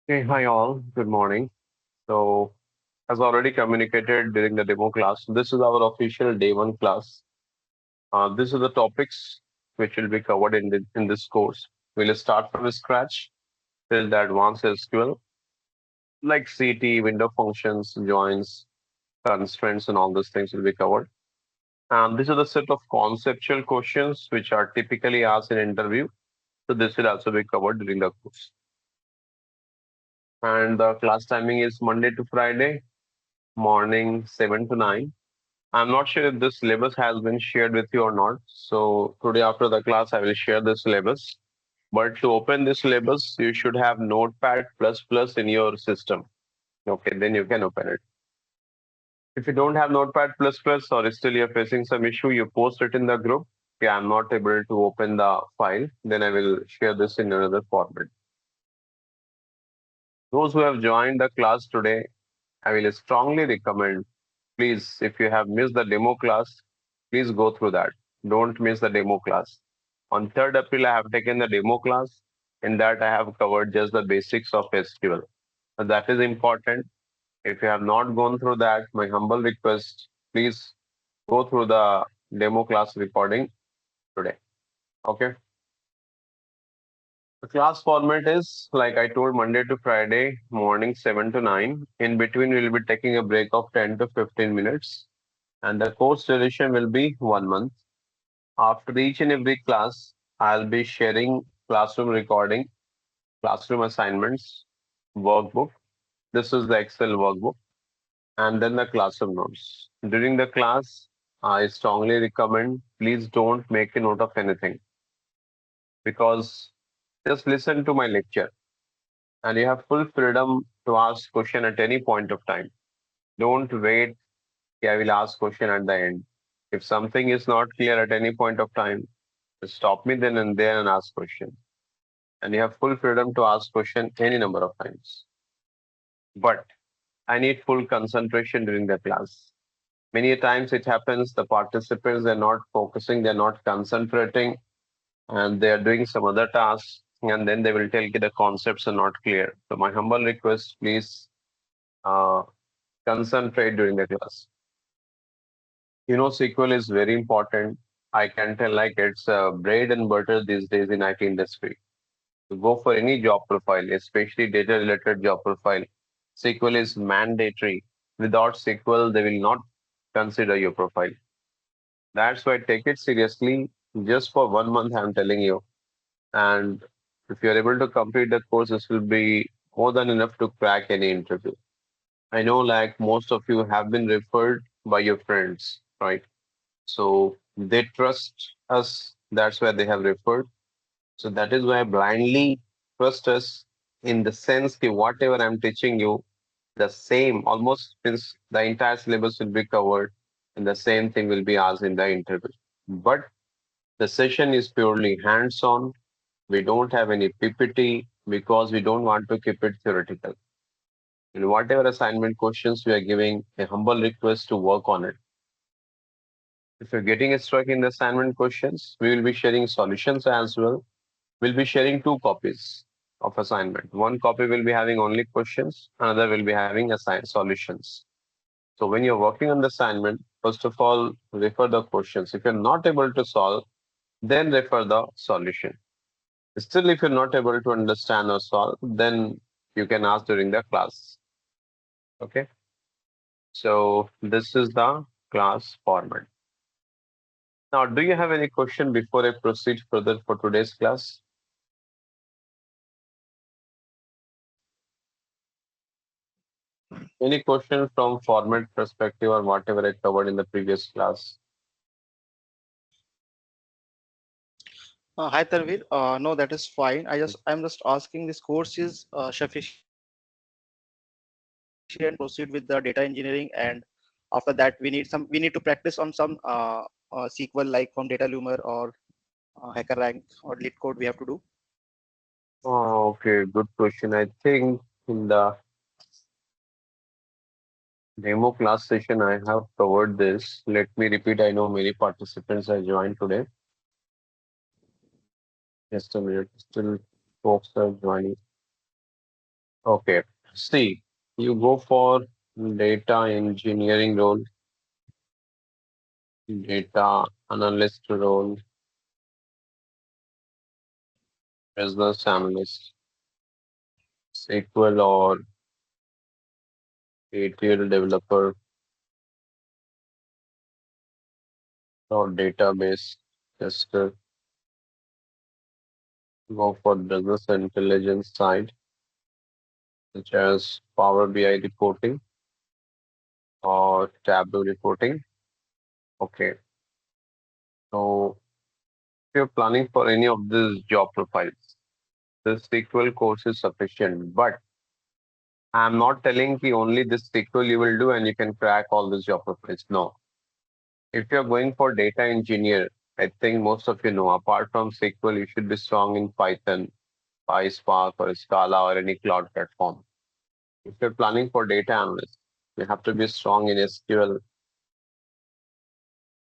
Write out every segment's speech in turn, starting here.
Hey, hi all. Good morning. So, as already communicated during the demo class, this is our official day one class. These are the topics which will be covered in this course. We'll start from scratch till the advanced SQL, like CT, window functions, joins, constraints, and all those things will be covered. And this is the set of conceptual questions which are typically asked in interview. So this will also be covered during the course. And the class timing is Monday to Friday, morning 7 to 9. I'm not sure if this syllabus has been shared with you or not. So today after the class, I will share the syllabus. But to open this syllabus, you should have Notepad++ in your system. Okay, then you can open it. If you don't have Notepad++ or still you're facing some issue, you post it in the group. Okay, I'm not able to open the file. Then I will share this in another format. Those who have joined the class today, I will strongly recommend, please, if you have missed the demo class, please go through that. Don't miss the demo class. On 3rd April, I have taken the demo class. In that, I have covered just the basics of SQL. So that is important. If you have not gone through that, my humble request, please go through the demo class recording today. Okay. The class format is like I told Monday to Friday, morning 7 to 9. In between, we'll be taking a break of 10 to 15 minutes. And the course duration will be 1 month. After each and every class, I'll be sharing classroom recording, classroom assignments, workbook. This is the Excel workbook, and then the classroom notes. During the class, I strongly recommend please don't make a note of anything because just listen to my lecture and you have full freedom to ask question at any point of time. Don't wait. I will ask question at the end. If something is not clear at any point of time, stop me then and there and ask question. And you have full freedom to ask question any number of times. But I need full concentration during the class. Many times it happens the participants are not focusing, they're not concentrating, and they are doing some other tasks, and then they will tell you the concepts are not clear. So my humble request, please uh, concentrate during the class. SQL is very important. I can tell like it's bread and butter these days in IT industry. To go for any job profile, especially data related job profile, SQL is mandatory. Without SQL, they will not consider your profile. That's why take it seriously. Just for 1 month, I'm telling you. And if you're able to complete the course, this will be more than enough to crack any interview. I know like most of you have been referred by your friends, right? So they trust us. That's why they have referred. So that is why I blindly trust us in the sense that whatever I'm teaching you, the same, almost means the entire syllabus will be covered and the same thing will be asked in the interview. But the session is purely hands-on. We don't have any PPT because we don't want to keep it theoretical. And whatever assignment questions we are giving, a humble request to work on it. If you're getting stuck in the assignment questions, we will be sharing solutions as well. We'll be sharing two copies of assignment. One copy will be having only questions, another will be having assigned solutions. So when you're working on the assignment, first of all, refer the questions. If you're not able to solve, then refer the solution. Still, if you're not able to understand or solve, then you can ask during the class. Okay. So this is the class format. Now, do you have any question before I proceed further for today's class? Any question from format perspective or whatever I covered in the previous class? Hi Tarvir, no, that is fine. I'm just asking this course is sufficient proceed with the data engineering, and after that we need to practice on some SQL like from Data Loomer or Hacker Rank or Lead Code we have to do. Oh, okay, good question. I think in the demo class session I have covered this. Let me repeat. I know many participants have joined today. Just a minute. Still folks are joining. Okay. See, you go for data engineering role, data analyst role, business analyst, SQL or ATL developer or database tester. Go for business intelligence side, such as Power BI reporting or Tableau reporting. Okay. So if you're planning for any of these job profiles, this SQL course is sufficient. But I'm not telling you only this SQL you will do and you can crack all these job profiles. No. If you're going for data engineer, I think most of you know, apart from SQL, you should be strong in Python, PySpark, or Scala, or any cloud platform. If you're planning for data analyst, you have to be strong in SQL,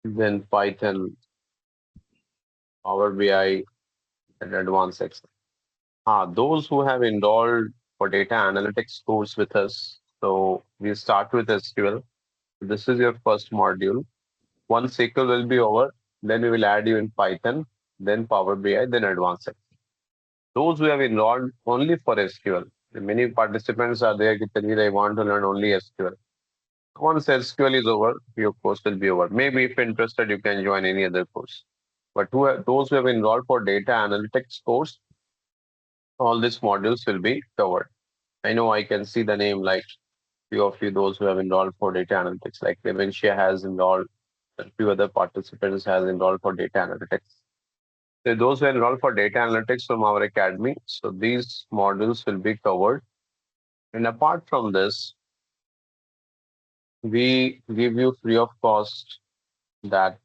then Python, Power BI, and advanced Excel. Those who have enrolled for data analytics course with us, so we start with SQL. This is your first module. Once SQL will be over, then we will add you in Python, then Power BI, then advanced Excel. Those who have enrolled only for SQL, many participants are there, Kitani, they want to learn only SQL. Once SQL is over, your course will be over. Maybe if interested, you can join any other course. But those who have enrolled for data analytics course, all these modules will be covered. I know I can see the name like few of you, those who have enrolled for data analytics, like Dementia has enrolled, a few other participants has enrolled for data analytics. So those who enroll for data analytics from our academy, so these modules will be covered. And apart from this, we give you free of cost that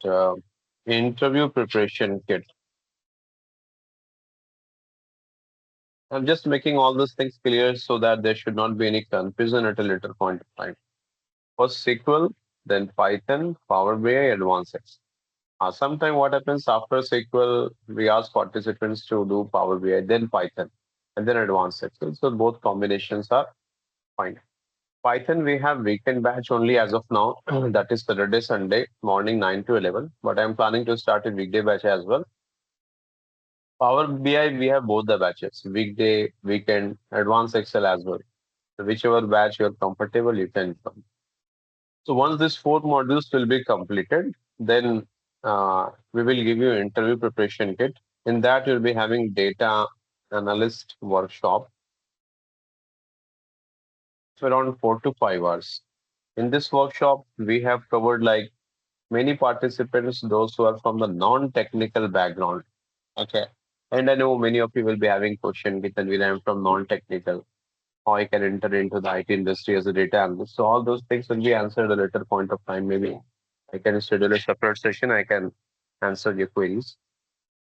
interview preparation kit. I'm just making all these things clear so that there should not be any confusion at a later point of time. First SQL, then Python, Power BI, Advanced Excel. Sometime what happens after SQL, we ask participants to do Power BI, then Python, and then Advanced Excel. So both combinations are fine. Python, we have weekend batch only as of now. That is Saturday, Sunday, morning 9 to 11. But I'm planning to start a weekday batch as well. Power BI, we have both the batches, weekday, weekend, advanced Excel as well. So whichever batch you're comfortable, you can join. So once these four modules will be completed, then we will give you interview preparation kit. In that, you'll be having data analyst workshop for around 4 to 5 hours. In this workshop, we have covered like many participants, those who are from the non-technical background. Okay. And I know many of you will be having question, Gitan, will I'm from non-technical, how I can enter into the IT industry as a data analyst. So all those things will be answered at a later point of time. Maybe I can schedule a separate session. I can answer your queries.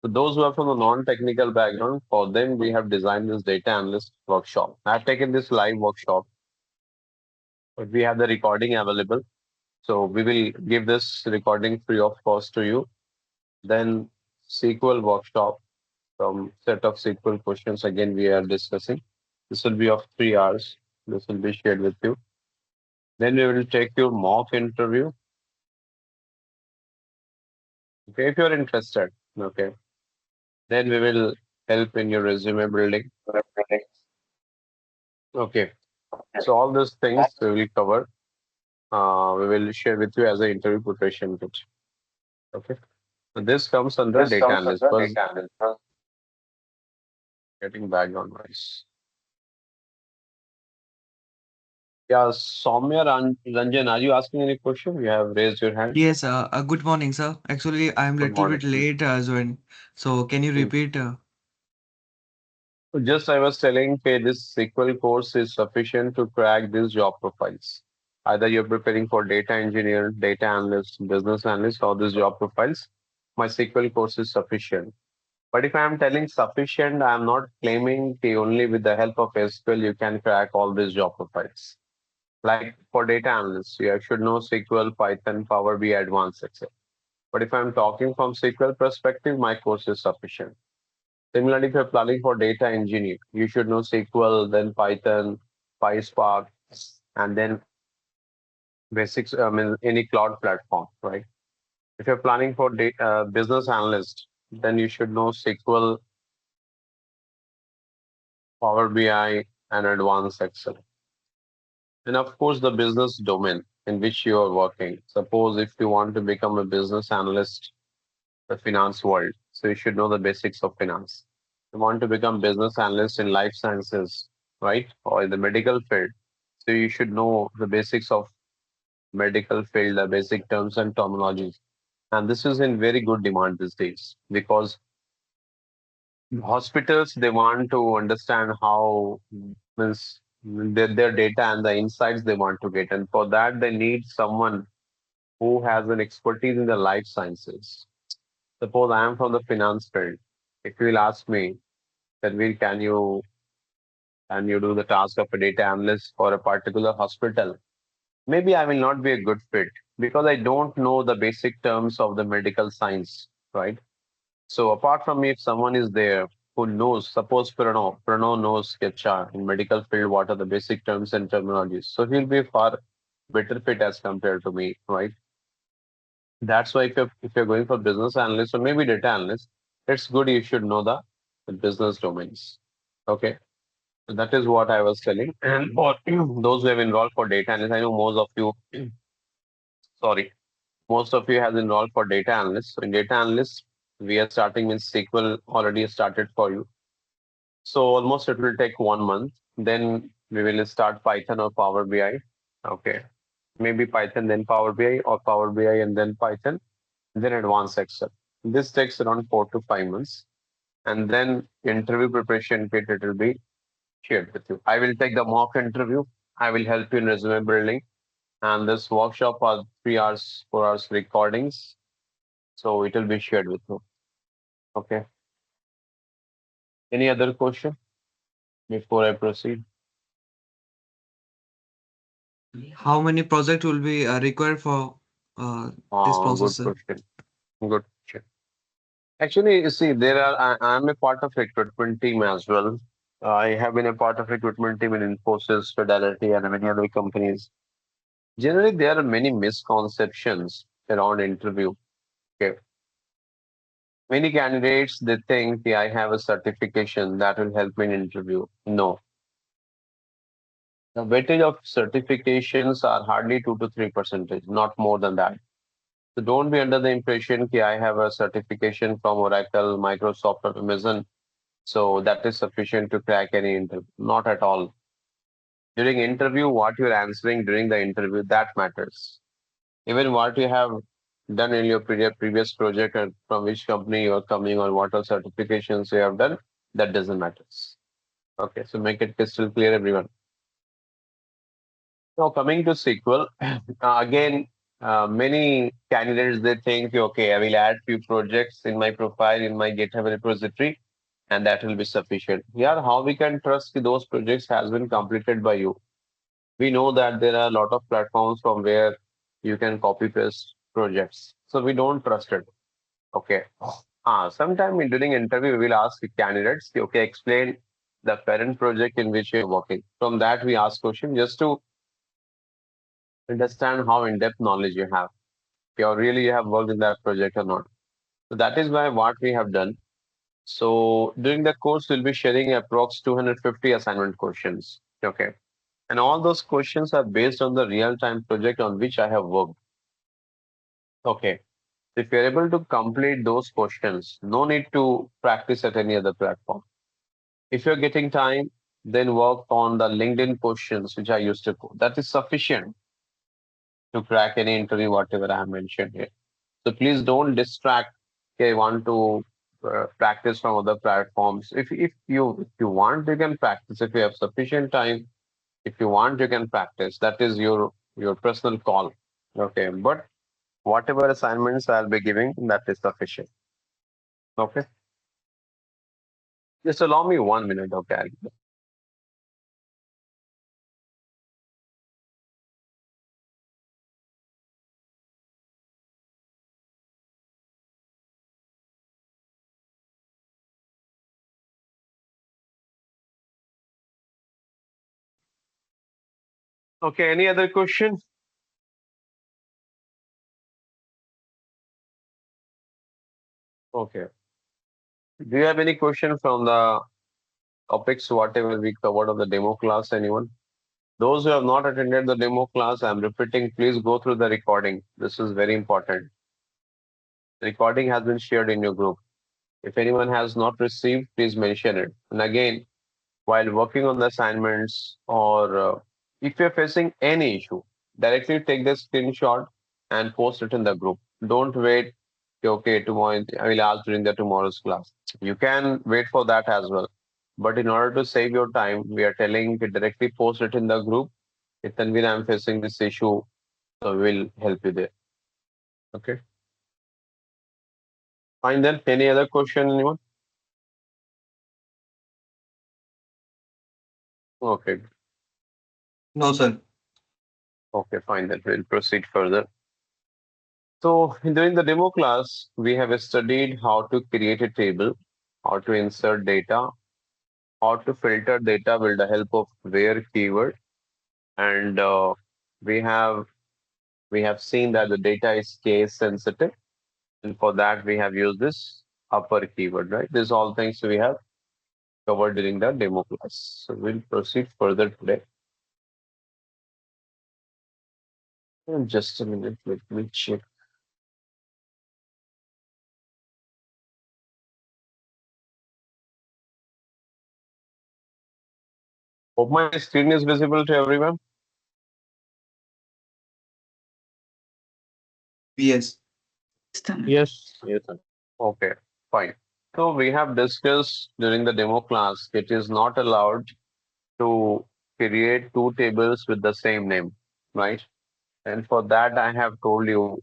So those who are from the non-technical background, for them, we have designed this data analyst workshop. I've taken this live workshop, but we have the recording available. So we will give this recording free of cost to you. Then SQL workshop, some set of SQL questions again we are discussing. This will be of 3 hours. This will be shared with you. Then we will take your mock interview. Okay, if you're interested. Okay. Then we will help in your resume building. Okay. So all those things we will cover. We will share with you as an interview preparation kit. Okay. So this comes under This data comes analyst. under Was data analyst. getting background noise. Yeah, Soumya Ranjan, are you asking any question? You have raised your hand. Yes, good morning, sir. Actually, I'm Good little morning. bit late joined. So can you Hmm. repeat? So just I was telling, okay, this SQL course is sufficient to crack these job profiles. Either you're preparing for data engineer, data analyst, business analyst, or these job profiles. My SQL course is sufficient. But if I'm telling sufficient, I'm not claiming that only with the help of SQL you can crack all these job profiles. Like for data analysts, you should know SQL, Python, Power BI, Advanced Excel. But if I'm talking from SQL perspective, my course is sufficient. Similarly, if you're planning for data engineer, you should know SQL, then Python, PySpark, and then basics, I mean, any cloud platform, right? If you're planning for business analyst, then you should know SQL, Power BI, and advanced Excel. And of course, the business domain in which you are working. Suppose if you want to become a business analyst, the finance world, so you should know the basics of finance. You want to become business analyst in life sciences, right? Or in the medical field. So you should know the basics of medical field, the basic terms and terminologies. And this is in very good demand these days because hospitals they want to understand how means their data and the insights they want to get. And for that they need someone who has an expertise in the life sciences. Suppose I am from the finance field. If you will ask me that we can you do the task of a data analyst for a particular hospital, maybe I will not be a good fit because I don't know the basic terms of the medical science, right? So apart from me, if someone is there who knows, suppose Prano knows HR in medical field, what are the basic terms and terminologies. So he'll be far better fit as compared to me, right? That's why if you're going for business analyst or maybe data analyst, it's good you should know the business domains. Okay. So that is what I was telling. And for those who have enrolled for data analyst, I know most of you, sorry, most of you has enrolled for data analyst. So in data analyst, we are starting with SQL already started for you. So almost it will take 1 month. Then we will start Python or Power BI. Okay. Maybe Python, then Power BI or Power BI and then Python, then advanced Excel. This takes around 4 to 5 months. And then interview preparation kit, it will be shared with you. I will take the mock interview. I will help you in resume building. And this workshop are 3 hours, 4 hours recordings. So it will be shared with you. Okay. Any other question before I proceed? how many project will be required for this process, Good sir? question. Good question. Actually, you see, I'm a part of recruitment team as well. I have been a part of recruitment team in Infosys, Fidelity, and many other companies. Generally, there are many misconceptions around interview. Okay. Many candidates they think "Yeah, I have a certification that will help me in interview. No. The weightage of certifications are hardly 2 to 3%, not more than that. So don't be under the impression that I have a certification from Oracle, Microsoft, or Amazon. So that is sufficient to crack any interview. Not at all. During interview, what you're answering during the interview, that matters. Even what you have done in your previous project and from which company you are coming or what are certifications you have done, that doesn't matter. Okay, so make it crystal clear, everyone. Now coming to SQL, again, many candidates they think, okay, I will add few projects in my profile in my GitHub repository, and that will be sufficient. Here, how we can trust that those projects has been completed by you? We know that there are a lot of platforms from where you can copy paste projects, so we don't trust it. Okay. Sometime during interview, we will ask the candidates, okay, explain the parent project in which you're working. From that, we ask question just to understand how in-depth knowledge you have. If you have worked in that project or not. So that is why what we have done. So during the course, we'll be sharing approx 250 assignment questions. Okay. And all those questions are based on the real-time project on which I have worked. Okay. If you're able to complete those questions, no need to practice at any other platform. If you're getting time, then work on the LinkedIn questions, which I used to put. That is sufficient to crack any interview, whatever I have mentioned here. So please don't distract. Okay, want to practice from other platforms. If you want, you can practice. If you have sufficient time, if you want, you can practice. That is your personal call. Okay, but whatever assignments I'll be giving, that is sufficient. Okay, just allow me 1 minute. Okay. Okay, any other question? Okay. Do you have any question from the topics, whatever we covered on the demo class? Anyone? Those who have not attended the demo class, I'm repeating, please go through the recording. This is very important. The recording has been shared in your group. If anyone has not received, please mention it. And again, while working on the assignments or if you're facing any issue, directly take the screenshot and post it in the group. Don't wait. Okay, tomorrow I will ask during the tomorrow's class. You can wait for that as well. But in order to save your time, we are telling you directly post it in the group. If Tanvir, I'm facing this issue, so we'll help you there. Okay. Fine then. Any other question, anyone? Okay. No, sir. Okay, fine then. We'll proceed further. So during the demo class, we have studied how to create a table, how to insert data, how to filter data with the help of where keyword, and we have we have seen that the data is case sensitive, and for that we have used this upper keyword, right? These all things we have covered during the demo class. So we'll proceed further today. Just a minute, let me check. Hope my screen is visible to everyone. Yes. Yes. Yes, sir. Okay, fine. So we have discussed during the demo class, it is not allowed to create two tables with the same name, right? And for that, I have told you,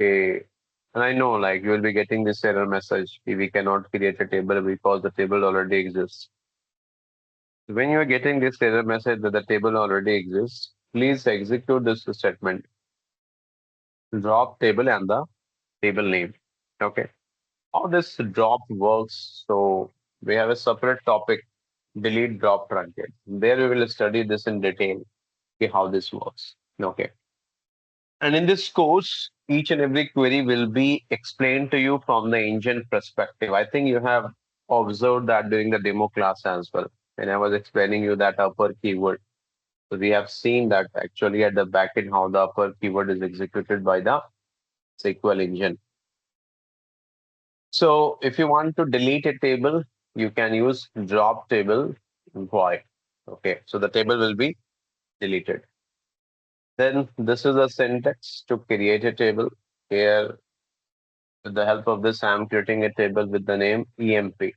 okay, and I know like you will be getting this error message, we cannot create a table because the table already exists. When you are getting this error message that the table already exists, please execute this statement, drop table and the table name. Okay. How this drop works. So we have a separate topic, delete drop truncates. There we will study this in detail, see how this works. Okay. And in this course, each and every query will be explained to you from the engine perspective. I think you have observed that during the demo class as well. When I was explaining you that upper keyword. So we have seen that actually at the back end how the upper keyword is executed by the SQL engine. So if you want to delete a table, you can use drop table void. Okay, so the table will be deleted. Then this is a syntax to create a table. Here, with the help of this, I'm creating a table with the name EMP.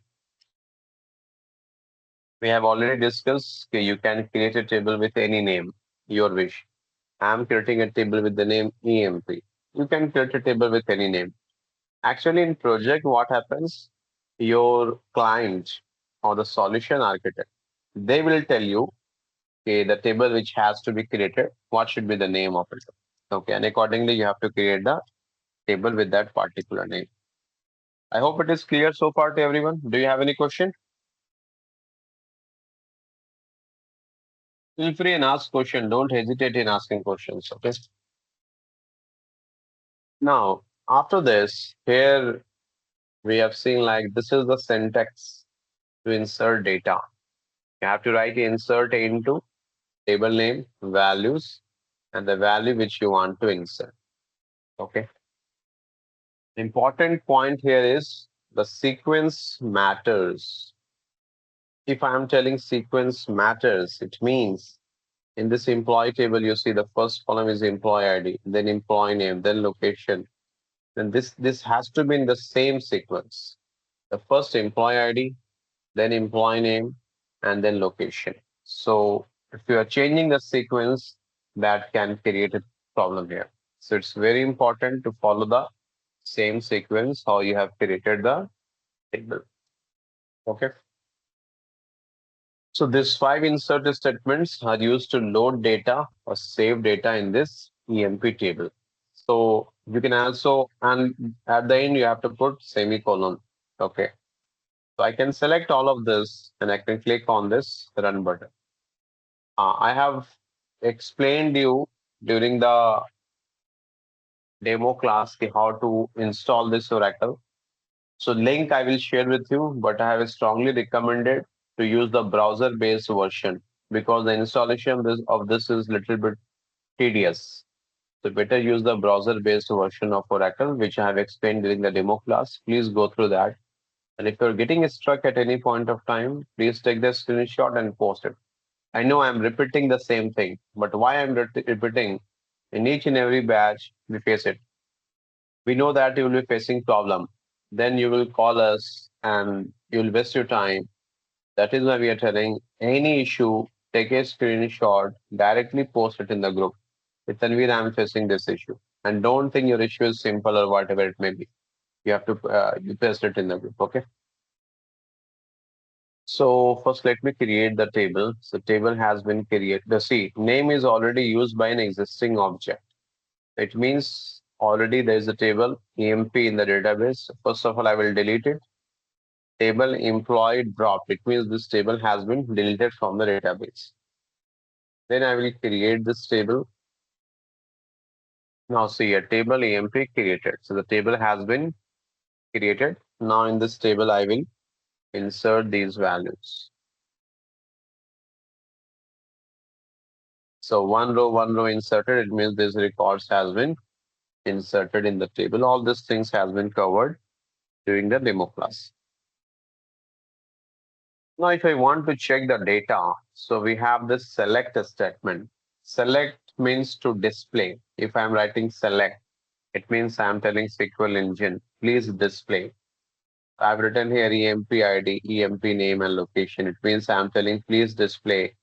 We have already discussed okay, you can create a table with any name, your wish. I'm creating a table with the name EMP. You can create a table with any name. Actually, in project, what happens? Your client or the solution architect, they will tell you, okay, the table which has to be created, what should be the name of it. Okay, and accordingly, you have to create the table with that particular name. I hope it is clear so far to everyone. Do you have any question? Feel free and ask question. Don't hesitate in asking questions. Okay. Now, after this, here we have seen like this is the syntax to insert data. You have to write insert into table name, values, and the value which you want to insert. Okay. Important point here is the sequence matters. If I am telling sequence matters, it means in this employee table, you see the first column is employee ID, then employee name, then location. Then this has to be in the same sequence. The first employee ID, then employee name, and then location. So if you are changing the sequence, that can create a problem here. So it's very important to follow the same sequence how you have created the table. Okay. So these five insert statements are used to load data or save data in this EMP table. So you can also, and at the end you have to put semicolon. Okay. So I can select all of this and I can click on this run button. I have explained you during the demo class how to install this Oracle. So link I will share with you, but I have strongly recommended to use the browser-based version because the installation of this is little bit tedious. So better use the browser-based version of Oracle, which I have explained during the demo class. Please go through that. And if you're getting stuck at any point of time, please take the screenshot and post it. I know I'm repeating the same thing, but why I'm repeating? In each and every batch, we face it. We know that you will be facing problem. Then you will call us and you'll waste your time. That is why we are telling any issue, take a screenshot, directly post it in the group. With Tanvir, I'm facing this issue. And don't think your issue is simple or whatever it may be. You have to you paste it in the group. Okay. So first, let me create the table. So table has been created. The see name is already used by an existing object. It means already there is a table EMP in the database. First of all, I will delete it. Table employee dropped. It means this table has been deleted from the database. Then I will create this table. Now see a table EMP created. So the table has been created. Now in this table, I will insert these values. So one row inserted. It means this records has been inserted in the table. All these things has been covered during the demo class. Now, if I want to check the data, so we have this select statement. Select means to display. If I'm writing select, it means I'm telling SQL engine, please display. I've written here EMP ID, EMP name and location. It means I'm telling please display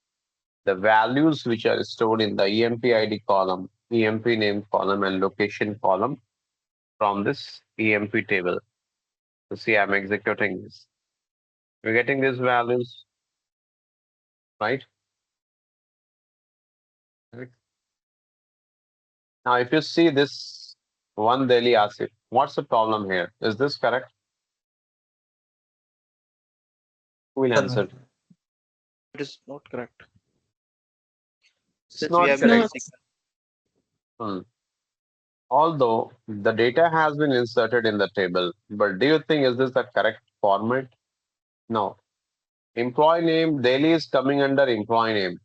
the values which are stored in the EMP ID column, EMP name column and location column from this EMP table. So see, I'm executing this. We're getting these values, right? Now, if you see this one daily Asif, what's the problem here? Is this correct? Who will answer? Tanvir. It is not correct. It's Since we not have used correct. No, SQL. Hmm. Although the data has been inserted in the table, but do you think is this the correct format? No. Employee name daily is coming under employee name,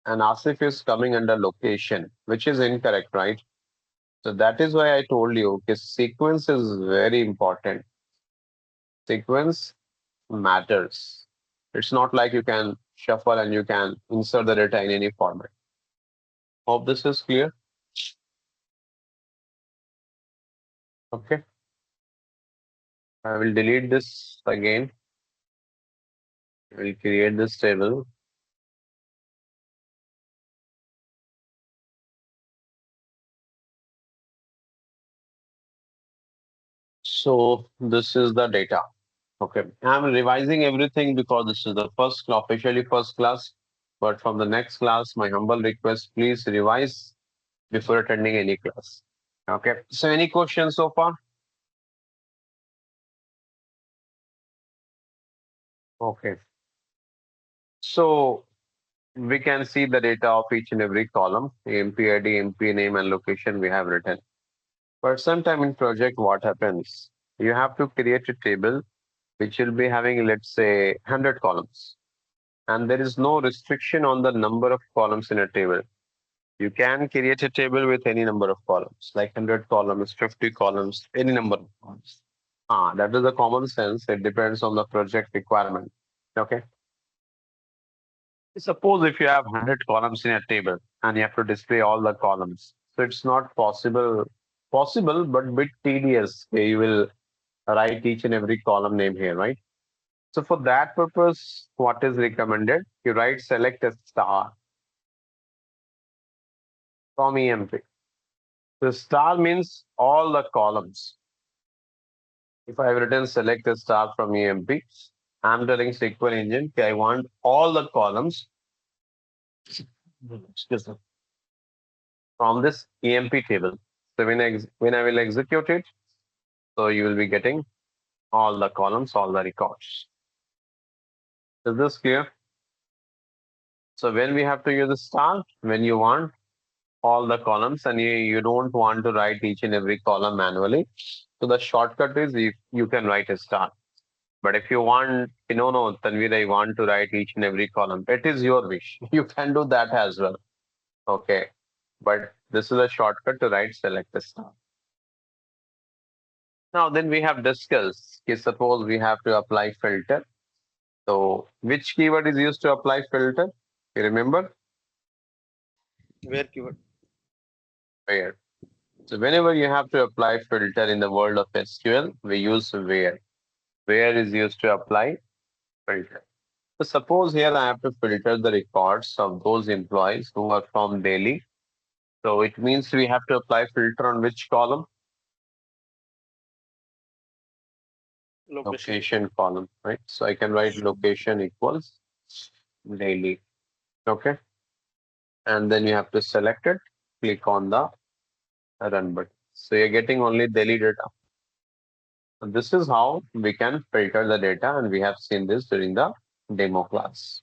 and Asif is coming under location, which is incorrect, right? So that is why I told you sequence is very important. Sequence matters. It's not like you can shuffle and you can insert the data in any format. Hope this is clear. Okay. I will delete this again. I will create this table. So this is the data. Okay. I'm revising everything because this is the first officially first class. But from the next class, my humble request, please revise before attending any class. Okay. So any questions so far? Okay. So we can see the data of each and every column, MP ID, MP name, and location we have written. But sometime in project, what happens? You have to create a table which will be having, let's say, 100 columns. And there is no restriction on the number of columns in a table. You can create a table with any number of columns, like 100 columns, 50 columns, any number of columns. That is the common sense. It depends on the project requirement. Okay. Suppose if you have 100 columns in a table and you have to display all the columns, so it's not possible, but bit tedious. Okay, you will write each and every column name here, right? So for that purpose, what is recommended? You write select a star from EMP. The star means all the columns. If I have written select a star from EMP, I'm telling SQL engine, okay, I want all the columns, excuse me, from this EMP table. So when I will execute it, so you will be getting all the columns, all the records. Is this clear? So when we have to use a star, when you want all the columns and you don't want to write each and every column manually. So the shortcut is you can write a star. But if you want, no, Tanvir, I want to write each and every column. It is your wish. You can do that as well. Okay. But this is a shortcut to write select a star. Now then we have discussed, suppose we have to apply filter. So which keyword is used to apply filter? You remember? Where keyword? Where. So whenever you have to apply filter in the world of SQL, we use where. Where is used to apply filter. So suppose here I have to filter the records of those employees who are from Delhi. So it means we have to apply filter on which column? Location. Location column, right? So I can write location equals Delhi. Okay. And then you have to select it, click on the run button. So you're getting only Delhi data. So this is how we can filter the data, and we have seen this during the demo class.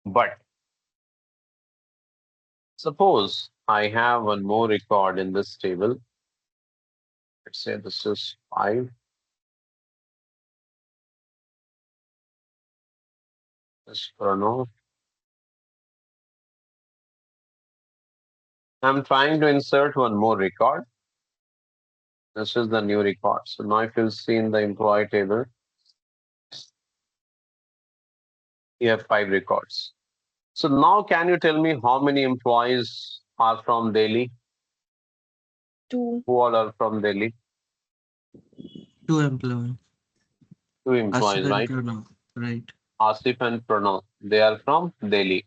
But suppose I have one more record in this table. Let's say this is 5. This Pranav. I'm trying to insert one more record. This is the new record. So now if you see in the employee table, you have 5 records. So now can you tell me how many employees are from Delhi? Two. Who all are from Delhi? Two employees. 2 Asif employees, and right? Pranav. Right. Asif and Pranav. They are from Delhi.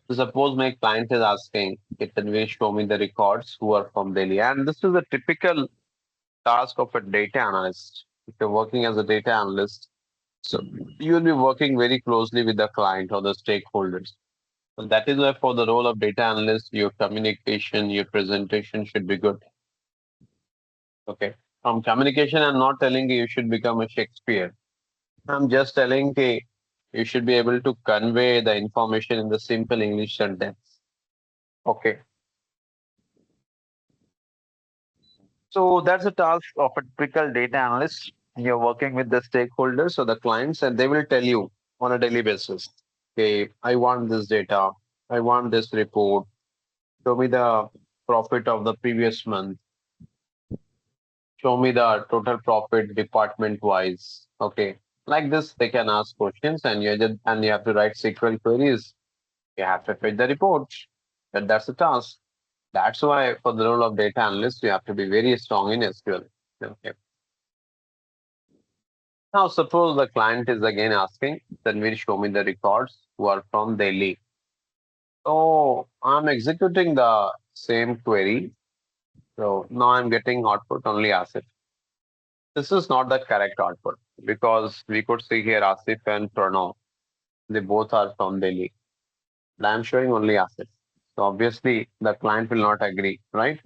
So suppose my client is asking, can you show me the records who are from Delhi? And this is a typical task of a data analyst. If you're working as a data analyst, so you will be working very closely with the client or the stakeholders. So that is why for the role of data analyst, your communication, your presentation should be good. Okay. From communication, I'm not telling you should become a Shakespeare. I'm just telling you you should be able to convey the information in the simple English sentence. Okay. So that's a task of a typical data analyst. You're working with the stakeholders or the clients, and they will tell you on a daily basis, okay, I want this data, I want this report, show me the profit of the previous month, show me the total profit department wise. Okay. Like this, they can ask questions and you have to write SQL queries. You have to fetch the reports. And that's the task. That's why for the role of data analyst, you have to be very strong in SQL. Okay. Now, suppose the client is again asking, then will show me the records who are from Delhi. So I'm executing the same query. So now I'm getting output only Asif. This is not the correct output because we could see here Asif and Pranav. They both are from Delhi. But I'm showing only Asif. So obviously the client will not agree, right?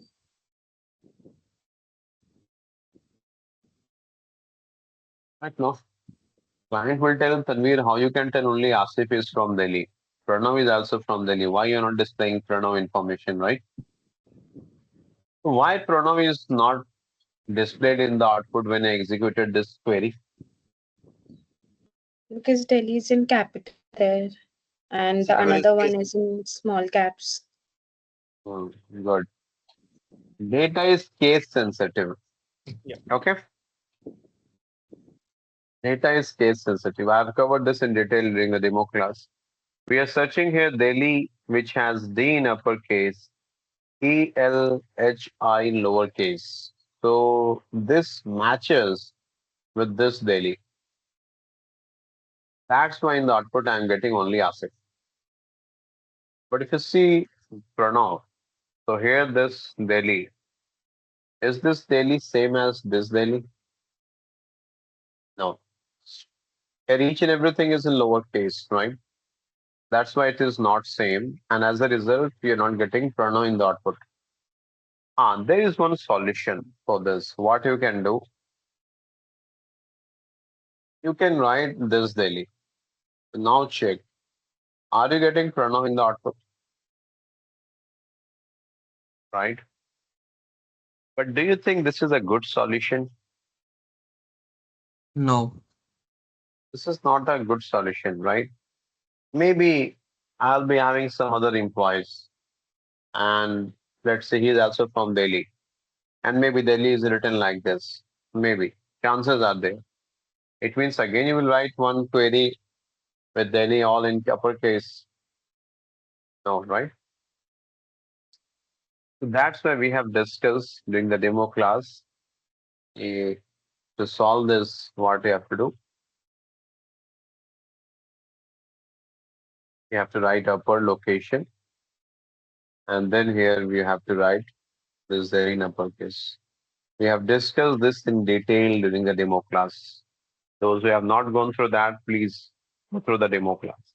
Right, no. Client will tell Tanvir how you can tell only Asif is from Delhi. Pranav is also from Delhi. Why you're not displaying Pranav information, right? Why Pranav is not displayed in the output when I executed this query? Because Delhi is in capital there, and the SQL another is one case. is in small caps. Hmm, good. Data is case sensitive. Yeah. Okay. Data is case sensitive. I have covered this in detail during the demo class. We are searching here Delhi, which has D in uppercase, ELHI in lowercase. So this matches with this Delhi. That's why in the output I'm getting only ASIC. But if you see Pranav, so here this Delhi, is this Delhi same as this Delhi? No. Here each and everything is in lowercase, right? That's why it is not same. And as a result, you're not getting Pranav in the output. There is one solution for this. What you can do, you can write this Delhi. Now check. Are you getting Pranav in the output? Right? But do you think this is a good solution? No. This is not a good solution, right? Maybe I'll be having some other employees, and let's say he's also from Delhi, and maybe Delhi is written like this. Maybe chances are there. It means again you will write one query with Delhi all in uppercase. No, right? So that's why we have discussed during the demo class eh, to solve this. What you have to do, you have to write upper location, and then here we have to write this Delhi in uppercase. We have discussed this in detail during the demo class. Those who have not gone through that, please go through the demo class.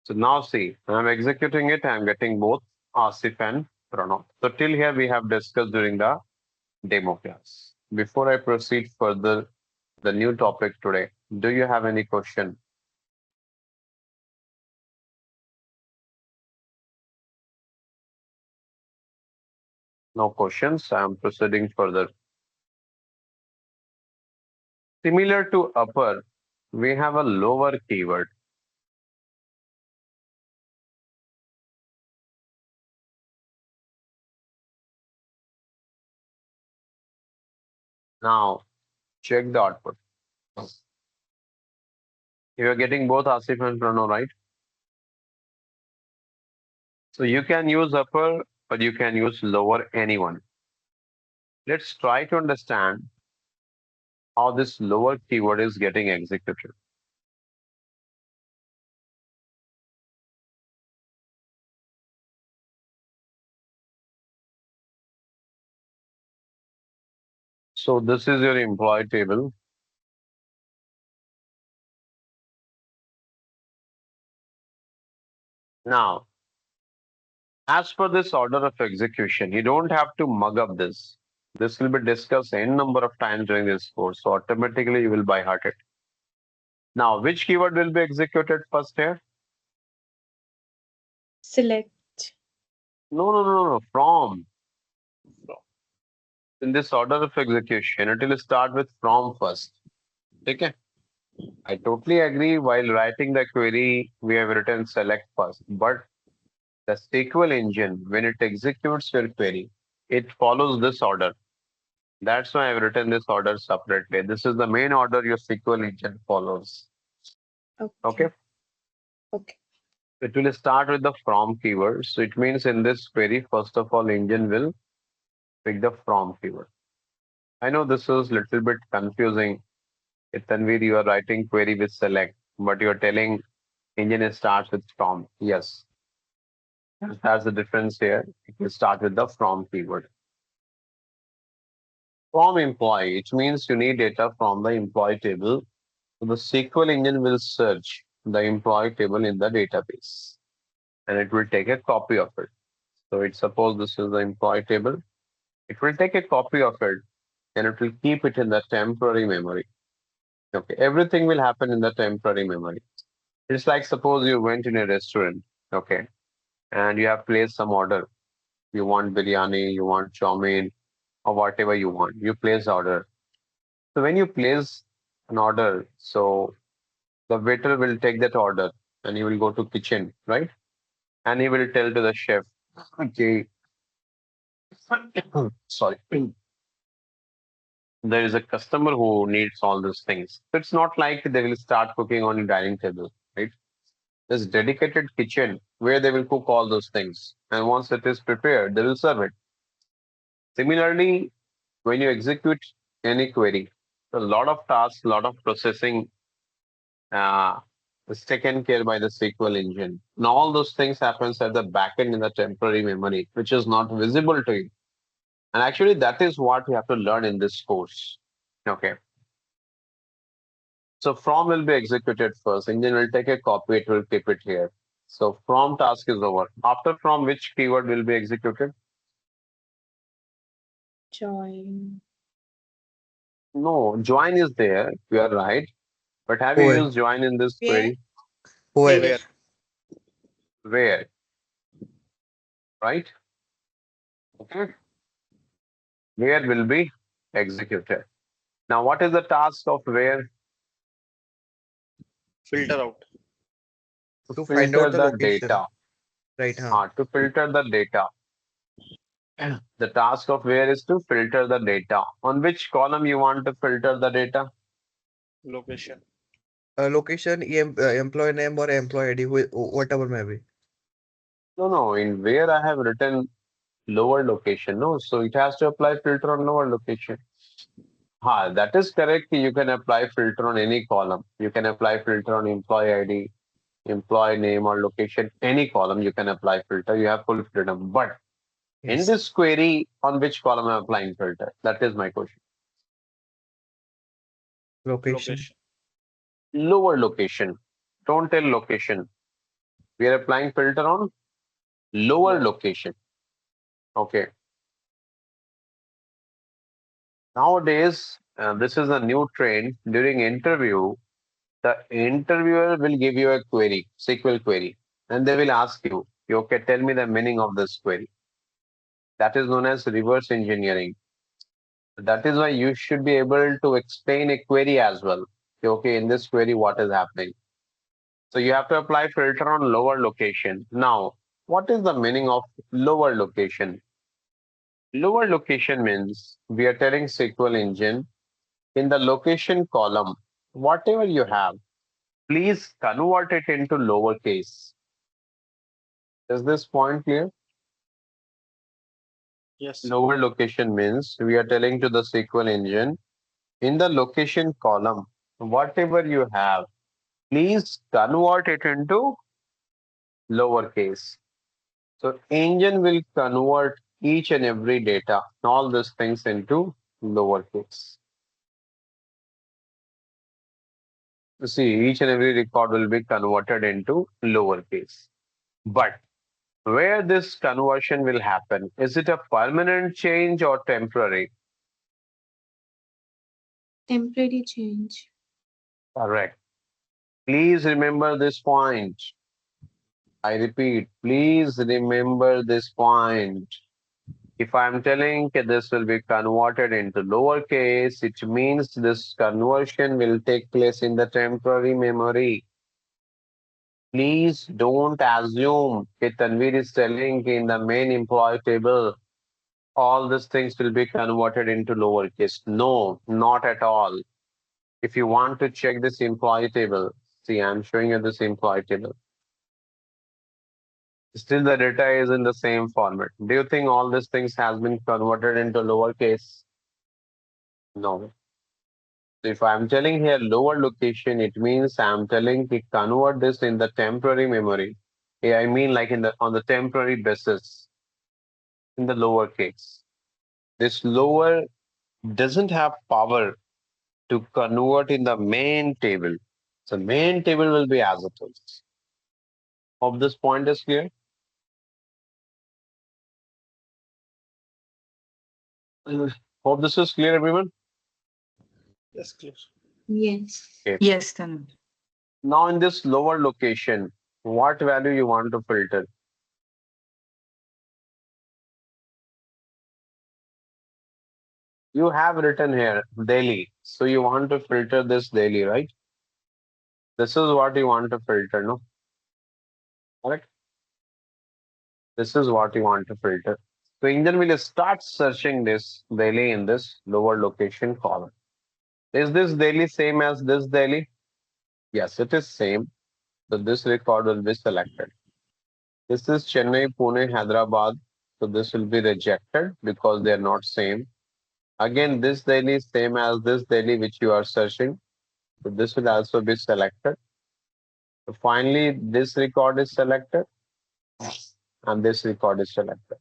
So now see, when I'm executing it, I'm getting both Asif and Pranav. So till here we have discussed during the demo class. Before I proceed further, the new topic today, do you have any question? No questions. I'm proceeding further. Similar to upper, we have a lower keyword. Now check the output. You are getting both Asif and Pranav, right? So you can use upper, but you can use lower anyone. Let's try to understand how this lower keyword is getting executed. So this is your employee table. Now, as per this order of execution, you don't have to mug up this. This will be discussed n number of times during this course. So automatically you will by heart it. Now, which keyword will be executed first here? Select. No, no, no, no. From. In this order of execution, it will start with from first. Okay. I totally agree. While writing the query, we have written select first. But the SQL engine, when it executes your query, it follows this order. That's why I've written this order separately. This is the main order your SQL engine follows. Okay. Okay. Okay. It will start with the from keyword. So it means in this query, first of all, engine will pick the from keyword. I know this is little bit confusing. If Tanvir, you are writing query with select, but you're telling engine starts with from. Yes, that's the difference here. It will start with the from keyword. From employee, it means you need data from the employee table. So the SQL engine will search the employee table in the database and it will take a copy of it. So it suppose this is the employee table. It will take a copy of it and it will keep it in the temporary memory. Okay, everything will happen in the temporary memory. It's like suppose you went in a restaurant, okay, and you have placed some order. You want biryani, you want chow mein, or whatever you want. You place order. So when you place an order, so the waiter will take that order and he will go to kitchen, right? And he will tell to the chef, okay, sorry, there is a customer who needs all these things. So it's not like they will start cooking on your dining table, right? There's dedicated kitchen where they will cook all those things. And once it is prepared, they will serve it. Similarly, when you execute any query, a lot of tasks, a lot of processing uh, is taken care by the SQL engine. Now all those things happens at the backend in the temporary memory, which is not visible to you. And actually, that is what you have to learn in this course. Okay. So from will be executed first. Engine will take a copy, it will keep it here. So from task is over. After from, which keyword will be executed? Join. No, join is there. You are right. But have you Where? used join in this Where? query? Where? Where? where, right? Okay, where will be executed. Now, what is the task of where? Filter out. To To find filter out the the location. data. Right, huh? To filter the data. The task of where is to filter the data. On which column you want to filter the data? Location. Location, employee name or employee ID, whatever may be. No, no. In where I have written lower location. No, so it has to apply filter on lower location. That is correct. You can apply filter on any column. You can apply filter on employee ID, employee name or location. Any column you can apply filter. You have full freedom. But in Yes. this query, on which column I'm applying filter? That is my question. Location. Location. Lower location. Don't tell location. We are applying filter on lower Lower. location. Okay. Nowadays, this is a new trend. During interview, the interviewer will give you a query, SQL query, and they will ask you, okay, tell me the meaning of this query. That is known as reverse engineering. That is why you should be able to explain a query as well. Okay, in this query, what is happening? So you have to apply filter on lower location. Now, what is the meaning of lower location? Lower location means we are telling SQL engine in the location column, whatever you have, please convert it into lowercase. Is this point clear? Yes. Lower location means we are telling to the SQL engine in the location column, whatever you have, please convert it into lowercase. So engine will convert each and every data, all these things into lowercase. See, each and every record will be converted into lowercase. But where this conversion will happen, is it a permanent change or temporary? Temporary change. Correct. Please remember this point. I repeat, please remember this point. If I'm telling that this will be converted into lowercase, it means this conversion will take place in the temporary memory. Please don't assume that Tanvir is telling in the main employee table, all these things will be converted into lowercase. No, not at all. If you want to check this employee table, see, I'm showing you this employee table. Still the data is in the same format. Do you think all these things has been converted into lowercase? No. So if I'm telling here lower location, it means I'm telling to convert this in the temporary memory. Yeah, I mean like in the on the temporary basis in the lower case. This lower doesn't have power to convert in the main table. So main table will be as it is. Hope this point is clear. Hope this is clear, everyone. Yes, clear. Yes. Okay. Yes, Tanu. Now in this lower location, what value you want to filter? You have written here daily. So you want to filter this daily, right? This is what you want to filter, no? Correct? This is what you want to filter. So engine will start searching this daily in this lower location column. Is this daily same as this daily? Yes, it is same. So this record will be selected. This is Chennai, Pune, Hyderabad. So this will be rejected because they are not same. Again, this daily is same as this daily which you are searching. So this will also be selected. So finally, this record is selected and this record is selected.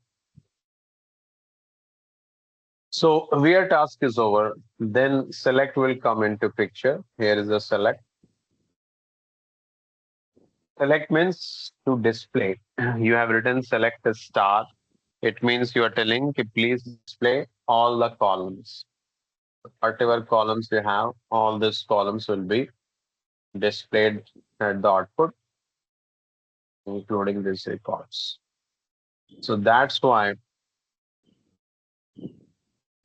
So where task is over, then select will come into picture. Here is the select. Select means to display. You have written select a star. It means you are telling कि please display all the columns. Whatever columns you have, all these columns will be displayed at the output. including these records. So that's why